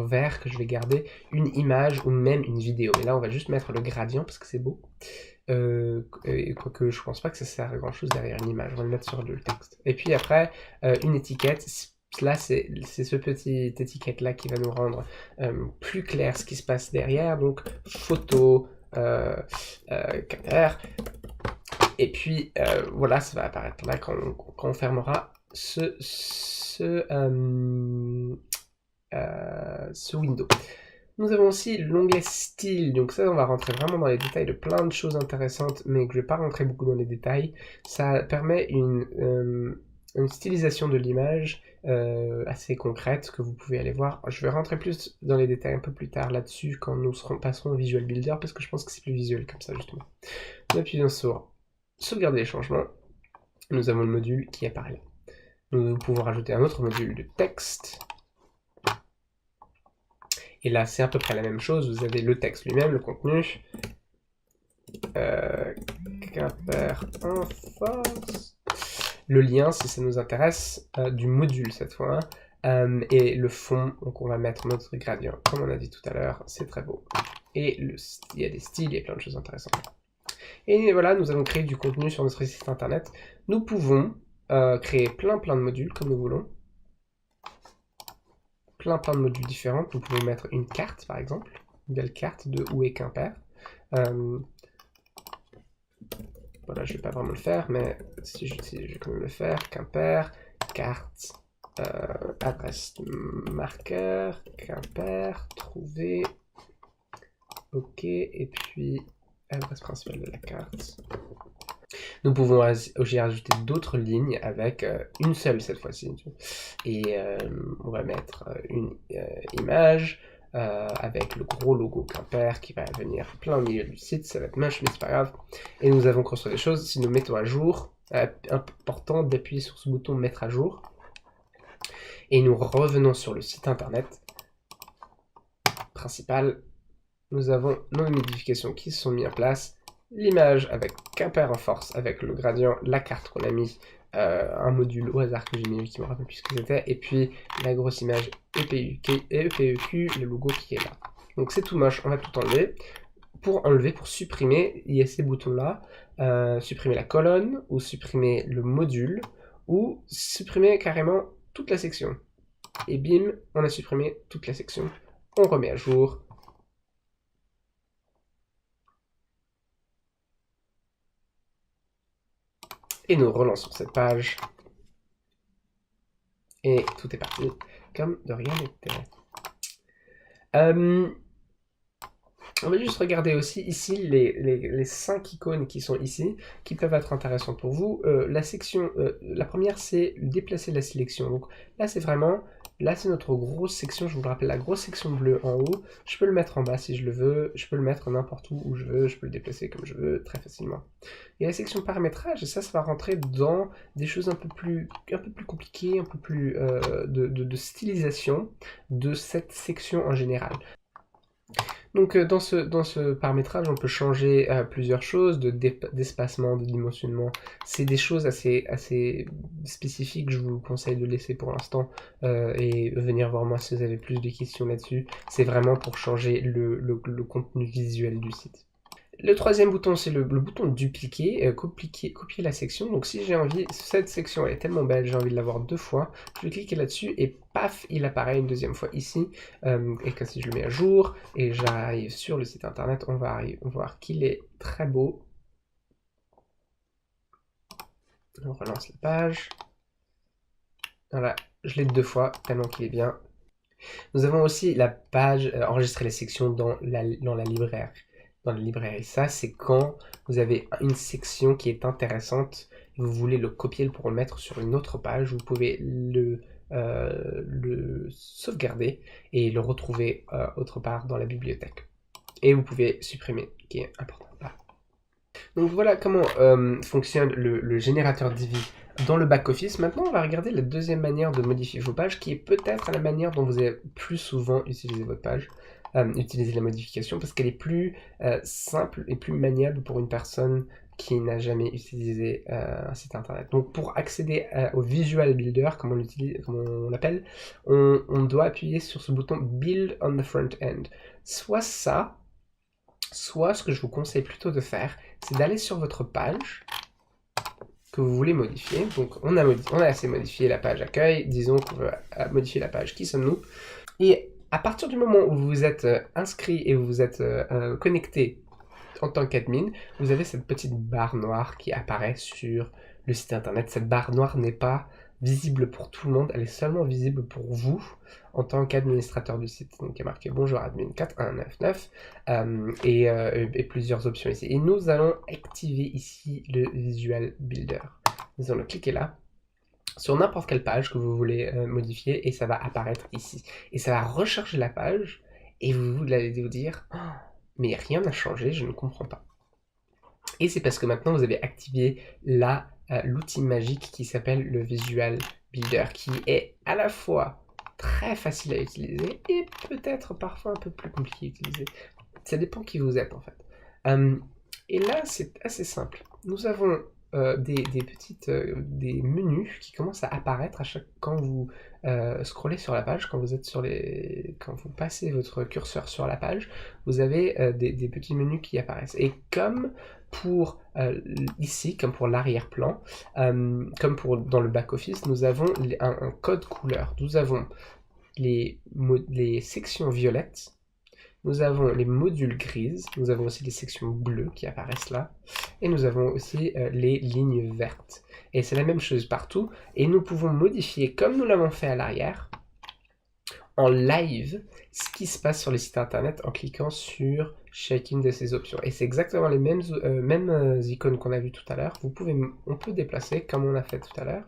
vert que je vais garder, une image ou même une vidéo. Mais là, on va juste mettre le gradient parce que c'est beau. Quoique je pense pas que ça sert à grand chose derrière une image. On va le mettre sur le texte. Et puis après, une étiquette. Là, c'est ce petit étiquette là qui va nous rendre plus clair ce qui se passe derrière. Donc, photo, KR. Et puis, voilà, ça va apparaître là quand on fermera ce window. Nous avons aussi l'onglet style, donc ça on va rentrer vraiment dans les détails de plein de choses intéressantes, mais que je ne vais pas rentrer beaucoup dans les détails. Ça permet une stylisation de l'image assez concrète que vous pouvez aller voir. Je vais rentrer plus dans les détails un peu plus tard là-dessus quand nous passerons au Visual Builder, parce que je pense que c'est plus visuel comme ça justement. On appuie bien sur sauvegarder les changements. Nous avons le module qui apparaît là. Nous pouvons rajouter un autre module de texte. Et là, c'est à peu près la même chose. Vous avez le texte lui-même, le contenu. Quimper Info. Le lien, si ça nous intéresse, du module cette fois. Et le fond, donc on va mettre notre gradient. Comme on a dit tout à l'heure, c'est très beau. Et il y a des styles, il y a plein de choses intéressantes. Et voilà, nous avons créé du contenu sur notre site internet. Nous pouvons créer plein de modules comme nous voulons. Plein de modules différents. Nous pouvons mettre une carte, par exemple, une belle carte de où est Quimper. Voilà, je vais pas vraiment le faire, mais si j'utilise, je vais quand même le faire. Quimper, carte, adresse marqueur, Quimper, trouver. OK, et puis adresse principale de la carte. Nous pouvons aussi rajouter d'autres lignes avec une seule cette fois-ci. Et on va mettre une image avec le gros logo Quimper qui va venir plein au milieu du site. Ça va être moche, mais c'est pas grave. Et nous avons construit des choses. Si nous mettons à jour, important d'appuyer sur ce bouton mettre à jour. Et nous revenons sur le site internet principal. Nous avons nos modifications qui se sont mises en place. L'image avec Quimper en force, avec le gradient, la carte qu'on a mis, un module au hasard que j'ai mis, qui me rappelle plus ce que c'était, et puis la grosse image EPEQ, le logo qui est là. Donc c'est tout moche, on va tout enlever. Pour enlever, pour supprimer, il y a ces boutons-là, supprimer la colonne, ou supprimer le module, ou supprimer carrément toute la section. Et bim, on a supprimé toute la section. On remet à jour. Et nous relançons cette page. Et tout est parti, comme de rien n'était. On va juste regarder aussi ici les 5 icônes qui sont ici, qui peuvent être intéressantes pour vous. La première, c'est déplacer la sélection. Donc là, c'est vraiment... Là, c'est notre grosse section, je vous le rappelle, la grosse section bleue en haut. Je peux le mettre en bas si je le veux, je peux le mettre n'importe où je veux, je peux le déplacer comme je veux, très facilement. Et la section paramétrage, ça va rentrer dans des choses un peu plus compliquées, un peu plus de stylisation de cette section en général. Donc dans ce paramétrage, on peut changer plusieurs choses, d'espacement, de dimensionnement. C'est des choses assez spécifiques, je vous conseille de laisser pour l'instant et venir voir moi si vous avez plus de questions là-dessus. C'est vraiment pour changer le contenu visuel du site. Le troisième bouton, c'est le bouton dupliquer, copier la section. Donc si j'ai envie, cette section elle est tellement belle, j'ai envie de la voir 2 fois, je vais cliquer là-dessus et paf, il apparaît une deuxième fois ici. Et que si je le mets à jour et j'arrive sur le site internet, on va voir qu'il est très beau. On relance la page. Voilà, je l'ai 2 fois, tellement qu'il est bien. Nous avons aussi la page enregistrer les sections dans la librairie. Dans la librairie, ça c'est quand vous avez une section qui est intéressante, vous voulez le copier pour le mettre sur une autre page, vous pouvez le sauvegarder et le retrouver autre part dans la bibliothèque. Et vous pouvez supprimer, qui est important là. Donc voilà comment fonctionne le générateur Divi dans le back-office. Maintenant, on va regarder la deuxième manière de modifier vos pages, qui est peut-être la manière dont vous avez plus souvent utilisé votre page, utiliser la modification, parce qu'elle est plus simple et plus maniable pour une personne qui n'a jamais utilisé un site internet. Donc pour accéder au Visual Builder, comme on l'appelle, on doit appuyer sur ce bouton Build on the front end. Soit ça, soit ce que je vous conseille plutôt de faire, c'est d'aller sur votre page que vous voulez modifier. Donc on a assez modifié la page accueil, disons qu'on veut modifier la page qui sommes-nous. Et à partir du moment où vous vous êtes inscrit et vous vous êtes connecté en tant qu'admin, vous avez cette petite barre noire qui apparaît sur le site internet. Cette barre noire n'est pas visible pour tout le monde, elle est seulement visible pour vous en tant qu'administrateur du site. Donc il y a marqué bonjour admin 4199 et plusieurs options ici. Et nous allons activer ici le Visual Builder. Nous allons cliquer là sur n'importe quelle page que vous voulez modifier et ça va apparaître ici. Et ça va rechercher la page et vous allez vous dire oh, mais rien n'a changé, je ne comprends pas. Et c'est parce que maintenant vous avez activé l'outil magique qui s'appelle le Visual Builder, qui est à la fois très facile à utiliser et peut-être parfois un peu plus compliqué à utiliser. Ça dépend qui vous êtes en fait. Et là c'est assez simple. Nous avons des menus qui commencent à apparaître quand vous scrollez sur la page, quand vous passez votre curseur sur la page, vous avez des petits menus qui apparaissent. Et comme pour ici, comme pour l'arrière-plan, comme dans le back-office, nous avons un code couleur. Nous avons les sections violettes, nous avons les modules grises, nous avons aussi les sections bleues qui apparaissent là, et nous avons aussi les lignes vertes. Et c'est la même chose partout, et nous pouvons modifier, comme nous l'avons fait à l'arrière, en live, ce qui se passe sur le site internet en cliquant sur chacune de ces options. Et c'est exactement les mêmes icônes qu'on a vues tout à l'heure. On peut déplacer comme on a fait tout à l'heure.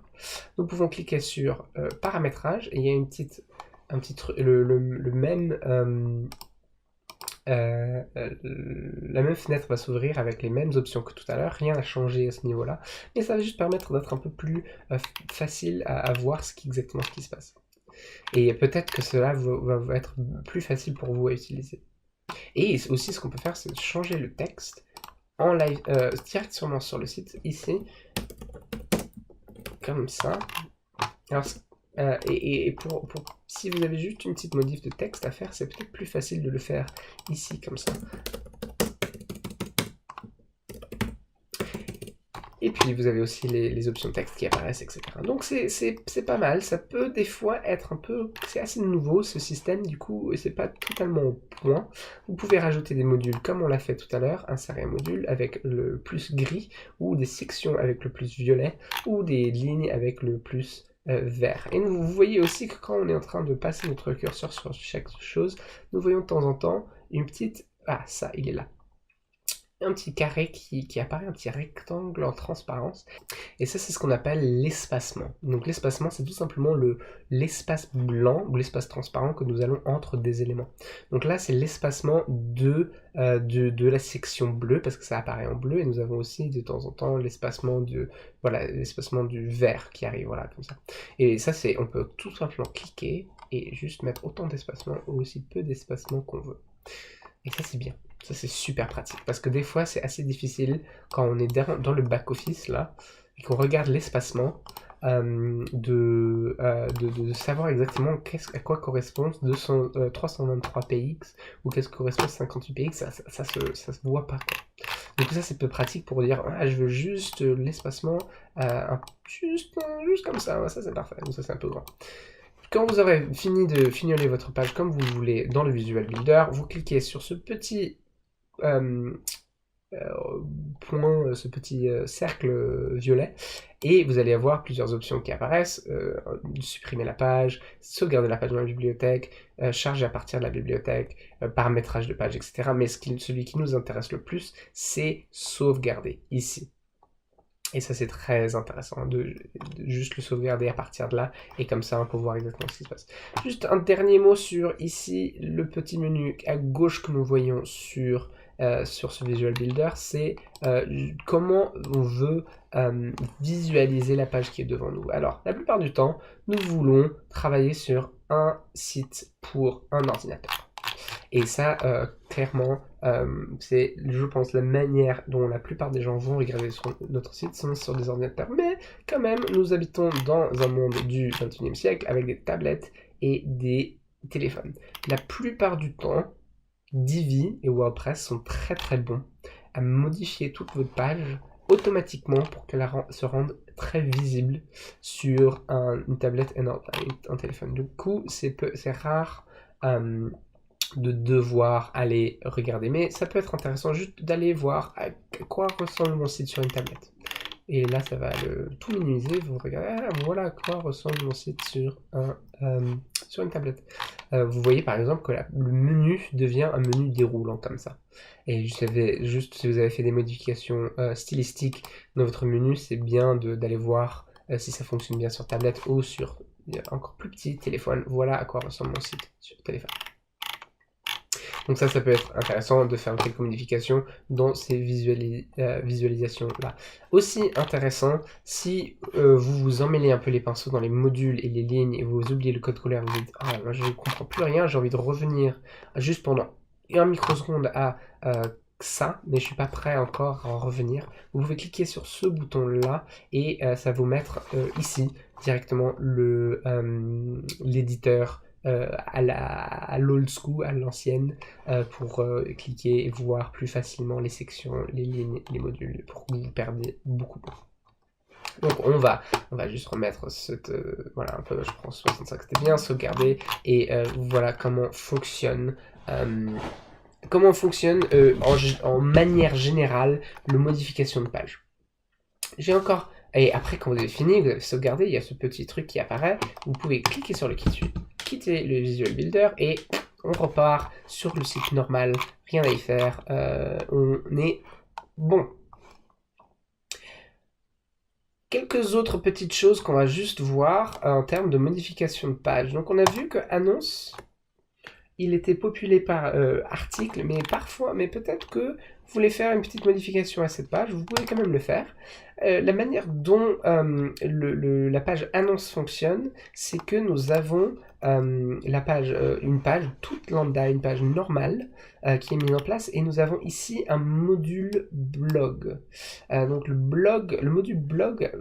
Nous pouvons cliquer sur paramétrage, et il y a la même fenêtre va s'ouvrir avec les mêmes options que tout à l'heure, rien n'a changé à ce niveau-là, mais ça va juste permettre d'être un peu plus facile à voir exactement ce qui se passe. Et peut-être que cela va être plus facile pour vous à utiliser. Et aussi, ce qu'on peut faire, c'est changer le texte en live, directement sur le site, ici, comme ça. Alors, si vous avez juste une petite modif de texte à faire, c'est peut-être plus facile de le faire ici, comme ça. Et puis vous avez aussi les options texte qui apparaissent, etc. Donc c'est pas mal, ça peut des fois être un peu... C'est assez nouveau ce système, du coup, et c'est pas totalement au point. Vous pouvez rajouter des modules comme on l'a fait tout à l'heure, insérer un module avec le plus gris, ou des sections avec le plus violet, ou des lignes avec le plus vert. Et vous voyez aussi que quand on est en train de passer notre curseur sur chaque chose, nous voyons de temps en temps une petite... Ah, ça, il est là. Un petit carré qui apparaît, un petit rectangle en transparence. Et ça, c'est ce qu'on appelle l'espacement. Donc l'espacement, c'est tout simplement l'espace blanc ou l'espace transparent que nous allons entre des éléments. Donc là, c'est l'espacement de la section bleue, parce que ça apparaît en bleu, et nous avons aussi de temps en temps l'espacement l'espacement du vert qui arrive, voilà, comme ça. Et ça, on peut tout simplement cliquer et juste mettre autant d'espacement ou aussi peu d'espacement qu'on veut. Et ça, c'est bien. Ça, c'est super pratique. Parce que des fois, c'est assez difficile quand on est dans le back-office, là, et qu'on regarde l'espacement, de savoir exactement à quoi correspond 323px, ou qu'est-ce que correspond 58px, ça se voit pas, quoi. Donc ça, c'est peu pratique pour dire, ah, je veux juste l'espacement, juste comme ça, ça c'est parfait. Donc ça, c'est un peu grand. Quand vous aurez fini de fignoler votre page comme vous le voulez dans le Visual Builder, vous cliquez sur ce petit ce petit cercle violet, et vous allez avoir plusieurs options qui apparaissent, supprimer la page, sauvegarder la page dans la bibliothèque, charger à partir de la bibliothèque, paramétrage de page, etc. Mais celui qui nous intéresse le plus, c'est sauvegarder, ici. Et ça, c'est très intéressant de juste le sauvegarder à partir de là, et comme ça on peut voir exactement ce qui se passe. Juste un dernier mot sur ici, le petit menu à gauche que nous voyons sur ce Visual Builder, c'est comment on veut visualiser la page qui est devant nous. Alors, la plupart du temps, nous voulons travailler sur un site pour un ordinateur. Et ça, clairement, c'est, je pense, la manière dont la plupart des gens vont regarder sur notre site sont sur des ordinateurs. Mais quand même, nous habitons dans un monde du 21e siècle avec des tablettes et des téléphones. La plupart du temps, Divi et WordPress sont très très bons à modifier toute votre page automatiquement pour qu'elle se rende très visible sur une tablette et un téléphone. Du coup, c'est rare de devoir aller regarder, mais ça peut être intéressant juste d'aller voir à quoi ressemble mon site sur une tablette. Et là, ça va tout minimiser. Vous regardez, voilà à quoi ressemble mon site sur une tablette. Vous voyez par exemple que le menu devient un menu déroulant comme ça. Et juste si vous avez fait des modifications stylistiques dans votre menu, c'est bien d'aller voir si ça fonctionne bien sur tablette ou sur encore plus petit téléphone. Voilà à quoi ressemble mon site sur téléphone. Donc ça peut être intéressant de faire quelques modifications dans ces visualisations-là. Aussi intéressant, si vous vous emmêlez un peu les pinceaux dans les modules et les lignes et vous oubliez le code couleur, vous dites « Ah, moi je ne comprends plus rien, j'ai envie de revenir juste pendant un microseconde à ça, mais je ne suis pas prêt encore à en revenir », vous pouvez cliquer sur ce bouton-là et ça va vous mettre ici directement l'éditeur à l'old school, à l'ancienne, pour cliquer et voir plus facilement les sections, les lignes, les modules, pour que vous vous perdez beaucoup. Donc on va juste remettre cette, voilà, un peu, je pense 65 c'était bien, sauvegarder, et voilà comment fonctionne comment fonctionne en manière générale le modification de page. J'ai encore... Et après, quand vous avez fini, vous avez sauvegardé, il y a ce petit truc qui apparaît. Vous pouvez cliquer sur le quitter le Visual Builder et on repart sur le site normal. Rien à y faire. On est bon. Quelques autres petites choses qu'on va juste voir en termes de modification de page. Donc on a vu que annonce, il était populé par article, mais parfois, mais peut-être que vous voulez faire une petite modification à cette page, vous pouvez quand même le faire. La manière dont la page annonce fonctionne, c'est que nous avons une page toute lambda, une page normale qui est mise en place, et nous avons ici un module blog. Donc le module blog,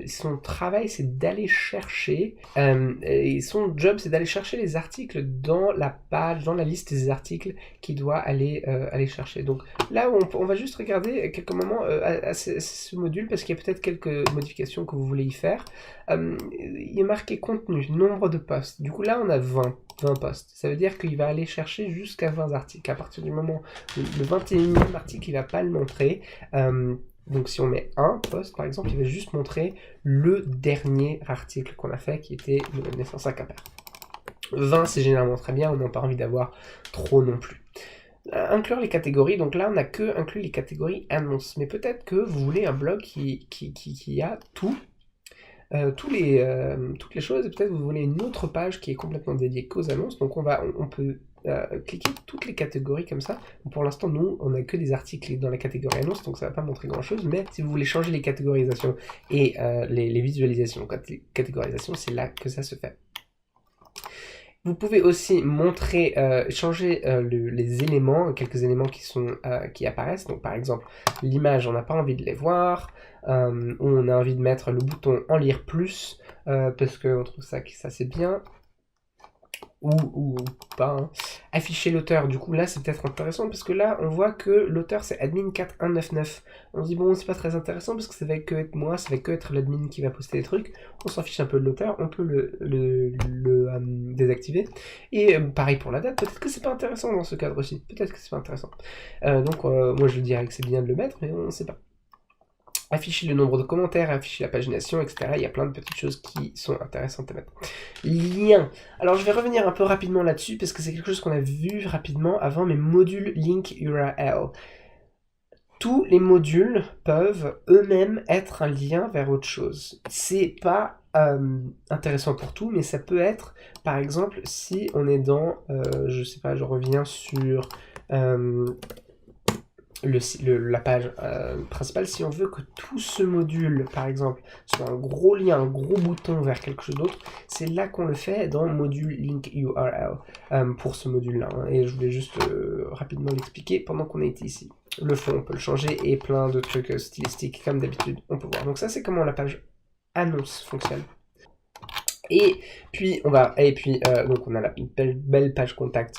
son travail c'est d'aller chercher, et son job c'est d'aller chercher les articles dans la page, dans la liste des articles qu'il doit aller chercher. Donc là on va juste regarder quelques moments à ce module, parce qu'il y a peut-être quelques modifications que vous voulez y faire. Il est marqué contenu, nombre de posts. Du coup là on a 20 posts. Ça veut dire qu'il va aller chercher jusqu'à 20 articles. À partir du moment où le 21e article, il va pas le montrer. Donc si on met un post par exemple, il va juste montrer le dernier article qu'on a fait qui était de naissance à Quimper. 20 c'est généralement très bien, on n'a pas envie d'avoir trop non plus. Inclure les catégories, donc là on n'a que inclus les catégories annonces, mais peut-être que vous voulez un blog qui a tout, toutes les choses, et peut-être vous voulez une autre page qui est complètement dédiée qu'aux annonces, donc on peut cliquer toutes les catégories comme ça. Pour l'instant nous on n'a que des articles dans la catégorie annonces, donc ça va pas montrer grand chose, mais si vous voulez changer les catégorisations et les visualisations, les catégorisations, c'est là que ça se fait. Vous pouvez aussi montrer, changer les éléments, quelques éléments qui apparaissent. Donc par exemple, l'image, on n'a pas envie de les voir. On a envie de mettre le bouton en lire plus, parce qu'on trouve ça c'est bien. Ou pas. Hein. Afficher l'auteur, du coup là c'est peut-être intéressant, parce que là on voit que l'auteur c'est admin4199. On se dit bon, c'est pas très intéressant parce que ça va que être moi, ça va que être l'admin qui va poster des trucs. On s'en fiche un peu de l'auteur, on peut le désactiver. Et pareil pour la date, peut-être que c'est pas intéressant dans ce cadre aussi. Peut-être que c'est pas intéressant. Donc moi je dirais que c'est bien de le mettre, mais on ne sait pas. Afficher le nombre de commentaires, afficher la pagination, etc. Il y a plein de petites choses qui sont intéressantes à mettre. Lien. Alors je vais revenir un peu rapidement là-dessus, parce que c'est quelque chose qu'on a vu rapidement avant, mais module link URL. Tous les modules peuvent eux-mêmes être un lien vers autre chose. C'est pas intéressant pour tout, mais ça peut être, par exemple, si on est dans, je sais pas, je reviens sur... la page principale, si on veut que tout ce module, par exemple, soit un gros lien, un gros bouton vers quelque chose d'autre, c'est là qu'on le fait dans module link URL pour ce module-là. Hein. Et je voulais juste rapidement l'expliquer pendant qu'on est ici. Le fond, on peut le changer et plein de trucs stylistiques comme d'habitude, on peut voir. Donc ça, c'est comment la page annonce fonctionne. Et puis, donc on a la belle page contact.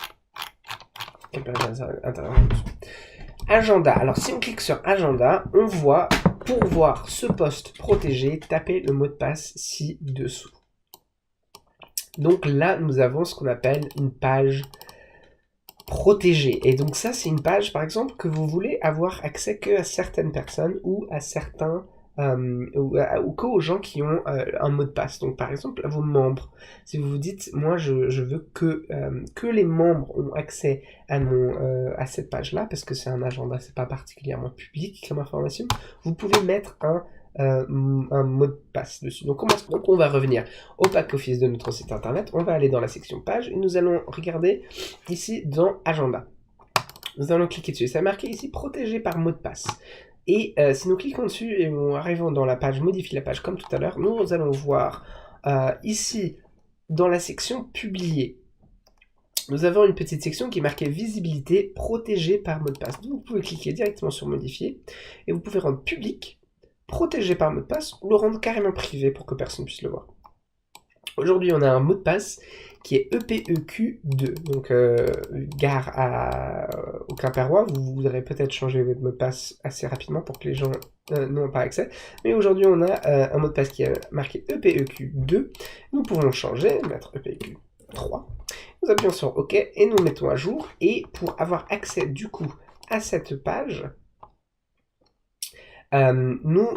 Agenda. Alors si on clique sur agenda, on voit, pour voir ce poste protégé, taper le mot de passe ci-dessous. Donc là, nous avons ce qu'on appelle une page protégée. Et donc ça, c'est une page, par exemple, que vous voulez avoir accès que à certaines personnes ou à certains... ou qu'aux gens qui ont un mot de passe. Donc par exemple à vos membres, si vous vous dites moi je veux que les membres ont accès à cette page là, parce que c'est un agenda, c'est pas particulièrement public comme information, vous pouvez mettre un mot de passe dessus. Donc on va revenir au pack office de notre site internet, on va aller dans la section page et nous allons regarder ici dans agenda. Nous allons cliquer dessus, ça est marqué ici protégé par mot de passe. Et si nous cliquons dessus et nous arrivons dans la page, modifie la page comme tout à l'heure, nous allons voir ici, dans la section publier, nous avons une petite section qui est marquée visibilité protégée par mot de passe. Donc vous pouvez cliquer directement sur modifier et vous pouvez rendre public, protégé par mot de passe, ou le rendre carrément privé pour que personne puisse le voir. Aujourd'hui, on a un mot de passe qui est EPEQ2, donc gare au Quimpérois. Vous voudrez peut-être changer votre mot de passe assez rapidement pour que les gens n'ont pas accès. Mais aujourd'hui, on a un mot de passe qui est marqué EPEQ2. Nous pouvons changer, mettre EPEQ 3. Nous appuyons sur OK et nous mettons à jour. Et pour avoir accès du coup à cette page, nous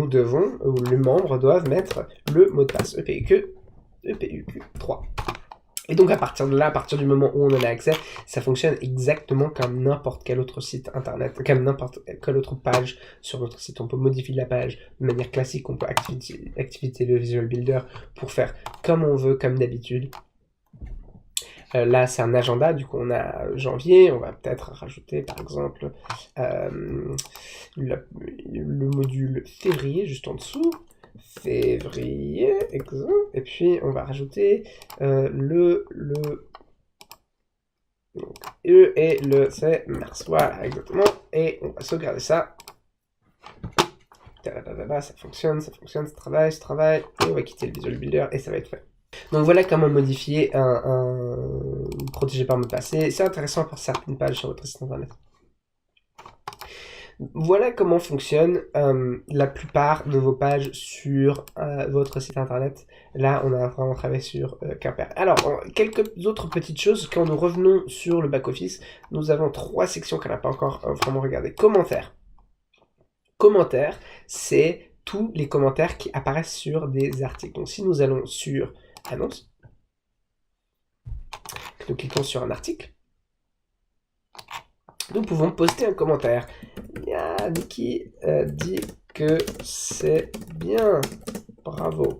devons, ou les membres doivent mettre le mot de passe EPUQ3. Et donc à partir de là, à partir du moment où on en a accès, ça fonctionne exactement comme n'importe quel autre site internet, comme n'importe quelle autre page sur notre site. On peut modifier la page de manière classique, on peut activer le Visual Builder pour faire comme on veut, comme d'habitude. Là, c'est un agenda, du coup, on a janvier, on va peut-être rajouter, par exemple, le module février, juste en dessous. Février, exemple, et puis on va rajouter donc, E et le c'est mars, voilà, exactement, et on va sauvegarder ça. Ça fonctionne, ça travaille, et on va quitter le Visual Builder, et ça va être fait. Donc voilà comment modifier un protégé par mot de passe. C'est intéressant pour certaines pages sur votre site internet. Voilà comment fonctionne la plupart de vos pages sur votre site internet. Là, on a vraiment travaillé sur Quimper. Alors, quelques autres petites choses. Quand nous revenons sur le back-office, nous avons 3 sections qu'on n'a pas encore vraiment regardées. Commentaires. Commentaires, c'est tous les commentaires qui apparaissent sur des articles. Donc, si nous allons sur Annonce, nous cliquons sur un article, nous pouvons poster un commentaire. Niki dit que c'est bien. Bravo.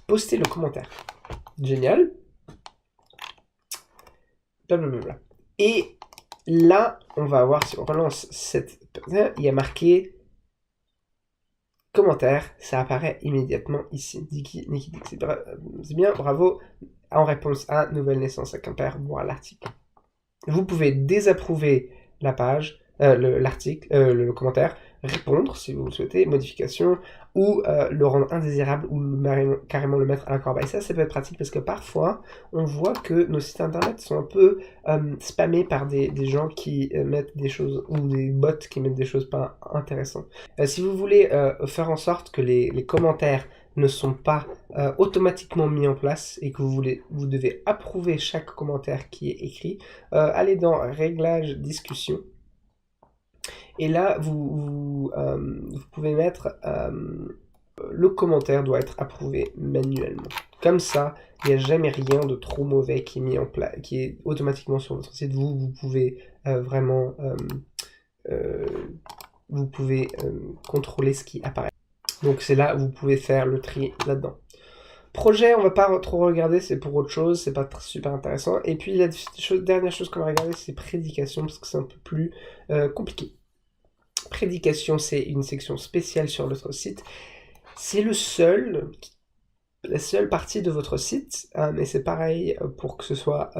Postez le commentaire. Génial. Blablabla. Et là, on va voir si on relance cette... Il y a marqué commentaire. Ça apparaît immédiatement ici. Niki dit que c'est bien. Bravo. En réponse à nouvelle naissance à Quimper, voir l'article. Vous pouvez désapprouver la page, l'article, le commentaire, répondre si vous le souhaitez, modification, ou le rendre indésirable, ou carrément le mettre à la corbeille. Ça peut être pratique parce que parfois, on voit que nos sites internet sont un peu spammés par des gens qui mettent des choses, ou des bots qui mettent des choses pas intéressantes. Si vous voulez faire en sorte que les commentaires ne sont pas automatiquement mis en place et que vous devez approuver chaque commentaire qui est écrit, allez dans Réglages, Discussion. Et là, vous pouvez mettre le commentaire doit être approuvé manuellement. Comme ça, il n'y a jamais rien de trop mauvais qui est mis en place, qui est automatiquement sur votre site. Vous pouvez vraiment contrôler ce qui apparaît. Donc c'est là où vous pouvez faire le tri là-dedans. Projet, on va pas trop regarder, c'est pour autre chose, c'est pas super intéressant. Et puis la dernière chose qu'on va regarder, c'est prédication, parce que c'est un peu plus compliqué. Prédication, c'est une section spéciale sur notre site. C'est la seule partie de votre site, mais c'est pareil pour que ce soit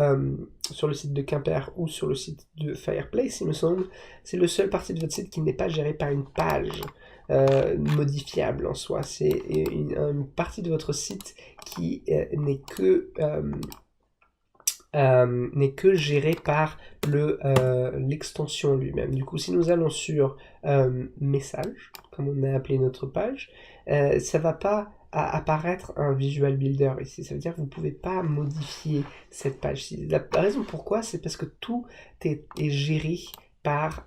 sur le site de Quimper ou sur le site de Fireplace, il me semble. C'est la seule partie de votre site qui n'est pas gérée par une page modifiable en soi. C'est une partie de votre site qui n'est que géré par l'extension lui-même. Du coup, si nous allons sur message, comme on a appelé notre page, ça va pas apparaître un Visual Builder ici. Ça veut dire que vous ne pouvez pas modifier cette page-ci. La raison pourquoi, c'est parce que tout est géré par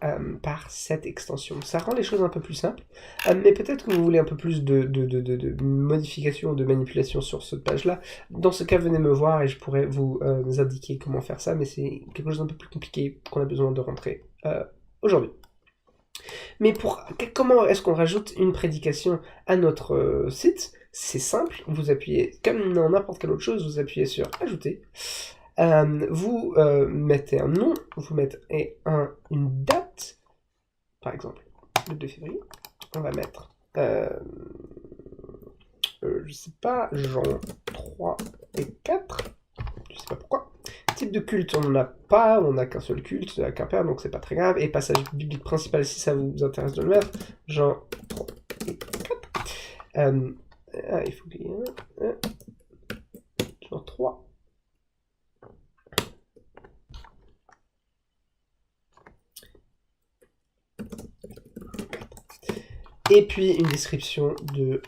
cette extension. Ça rend les choses un peu plus simples, mais peut-être que vous voulez un peu plus de modification, de manipulation sur cette page-là. Dans ce cas, venez me voir et je pourrais vous indiquer comment faire ça, mais c'est quelque chose d'un peu plus compliqué qu'on a besoin de rentrer aujourd'hui. Mais comment est-ce qu'on rajoute une prédication à notre site? C'est simple, vous appuyez, comme dans n'importe quelle autre chose, vous appuyez sur Ajouter. Vous mettez un nom, vous mettez une date, par exemple, le 2 février. On va mettre, je sais pas, Jean 3 et 4, je sais pas pourquoi. Type de culte, on n'en a pas, on n'a qu'un seul culte à Quimper, donc c'est pas très grave. Et passage biblique principal, si ça vous intéresse de le mettre, Jean 3 et 4. Il faut qu'il y ait Jean 3. Et puis une description de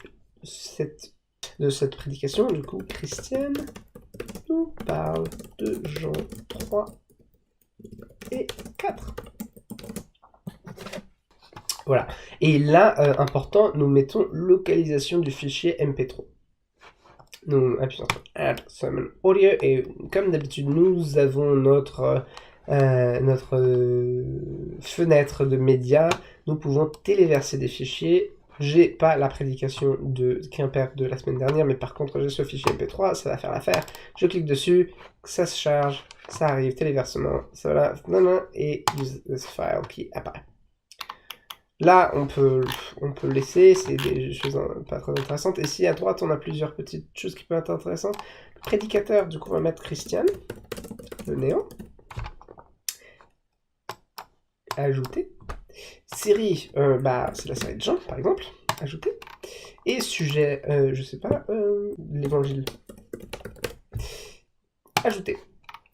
cette... de cette prédication. Du coup, Christiane nous parle de Jean 3 et 4. Voilà. Et là, important, nous mettons localisation du fichier MP3. Nous appuyons sur Add Summon Audio et comme d'habitude, nous avons notre fenêtre de médias. Nous pouvons téléverser des fichiers. J'ai pas la prédication de Quimper de la semaine dernière, mais par contre j'ai ce fichier MP3, ça va faire l'affaire. Je clique dessus, ça se charge, ça arrive, téléversement, ça va là, et use this file qui apparaît. Là, on peut laisser, c'est des choses pas très intéressantes. Et ici, à droite, on a plusieurs petites choses qui peuvent être intéressantes. Prédicateur, du coup, on va mettre Christiane, le néant. Ajouter. Série, c'est la série de Jean, par exemple. Ajouter. Et sujet, je sais pas, l'évangile. Ajouter.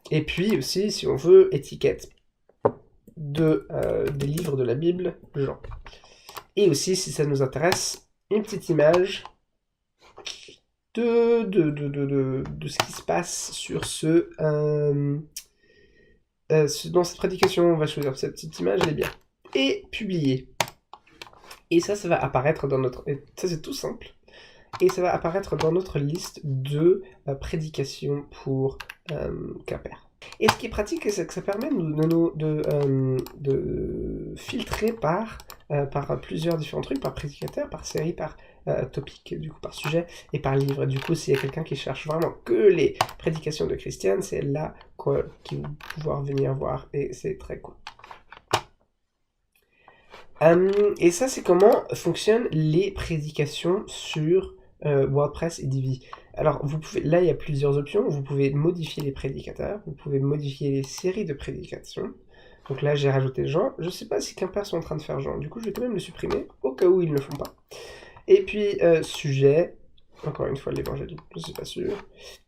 Et puis aussi, si on veut, étiquette des livres de la Bible, Jean. Et aussi, si ça nous intéresse, une petite image de ce qui se passe sur dans cette prédication. On va choisir cette petite image, elle est bien. Et publier. Et ça va apparaître dans notre... Et ça, c'est tout simple. Et ça va apparaître dans notre liste de prédications pour Quimper. Et ce qui est pratique, c'est que ça permet de filtrer par plusieurs différents trucs, par prédicateur, par série, par topic, du coup par sujet, et par livre. Du coup, s'il y a quelqu'un qui cherche vraiment que les prédications de Christiane, c'est là qu'ils vont pouvoir venir voir, et c'est très cool. Et ça, c'est comment fonctionnent les prédications sur WordPress et Divi. Alors, là, il y a plusieurs options. Vous pouvez modifier les prédicateurs, vous pouvez modifier les séries de prédications. Donc là, j'ai rajouté Jean. Je ne sais pas si Quimper sont en train de faire Jean. Du coup, je vais quand même le supprimer, au cas où ils ne le font pas. Et puis, sujet, encore une fois, l'évangile, je ne suis pas sûr.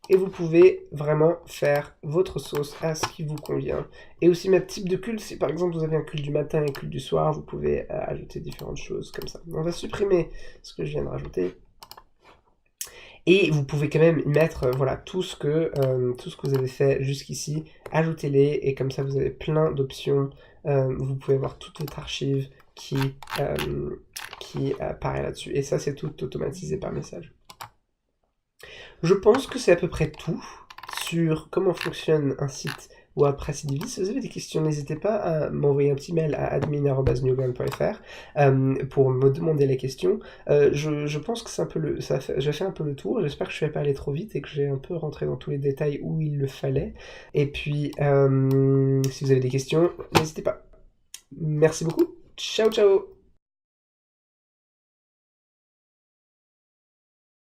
Et vous pouvez vraiment faire votre sauce à ce qui vous convient. Et aussi mettre type de culte. Si par exemple, vous avez un culte du matin et un culte du soir, vous pouvez ajouter différentes choses comme ça. On va supprimer ce que je viens de rajouter. Et vous pouvez quand même mettre tout ce que vous avez fait jusqu'ici, ajoutez-les, et comme ça vous avez plein d'options. Vous pouvez avoir toute votre archive qui apparaît là-dessus. Et ça, c'est tout automatisé par message. Je pense que c'est à peu près tout sur comment fonctionne un site WordPress et Divi. Si vous avez des questions, n'hésitez pas à m'envoyer un petit mail à admin@newground.fr pour me demander les questions. Je pense que c'est un peu j'ai fait un peu le tour. J'espère que je ne vais pas aller trop vite et que j'ai un peu rentré dans tous les détails où il le fallait. Et puis, si vous avez des questions, n'hésitez pas. Merci beaucoup. Ciao, ciao!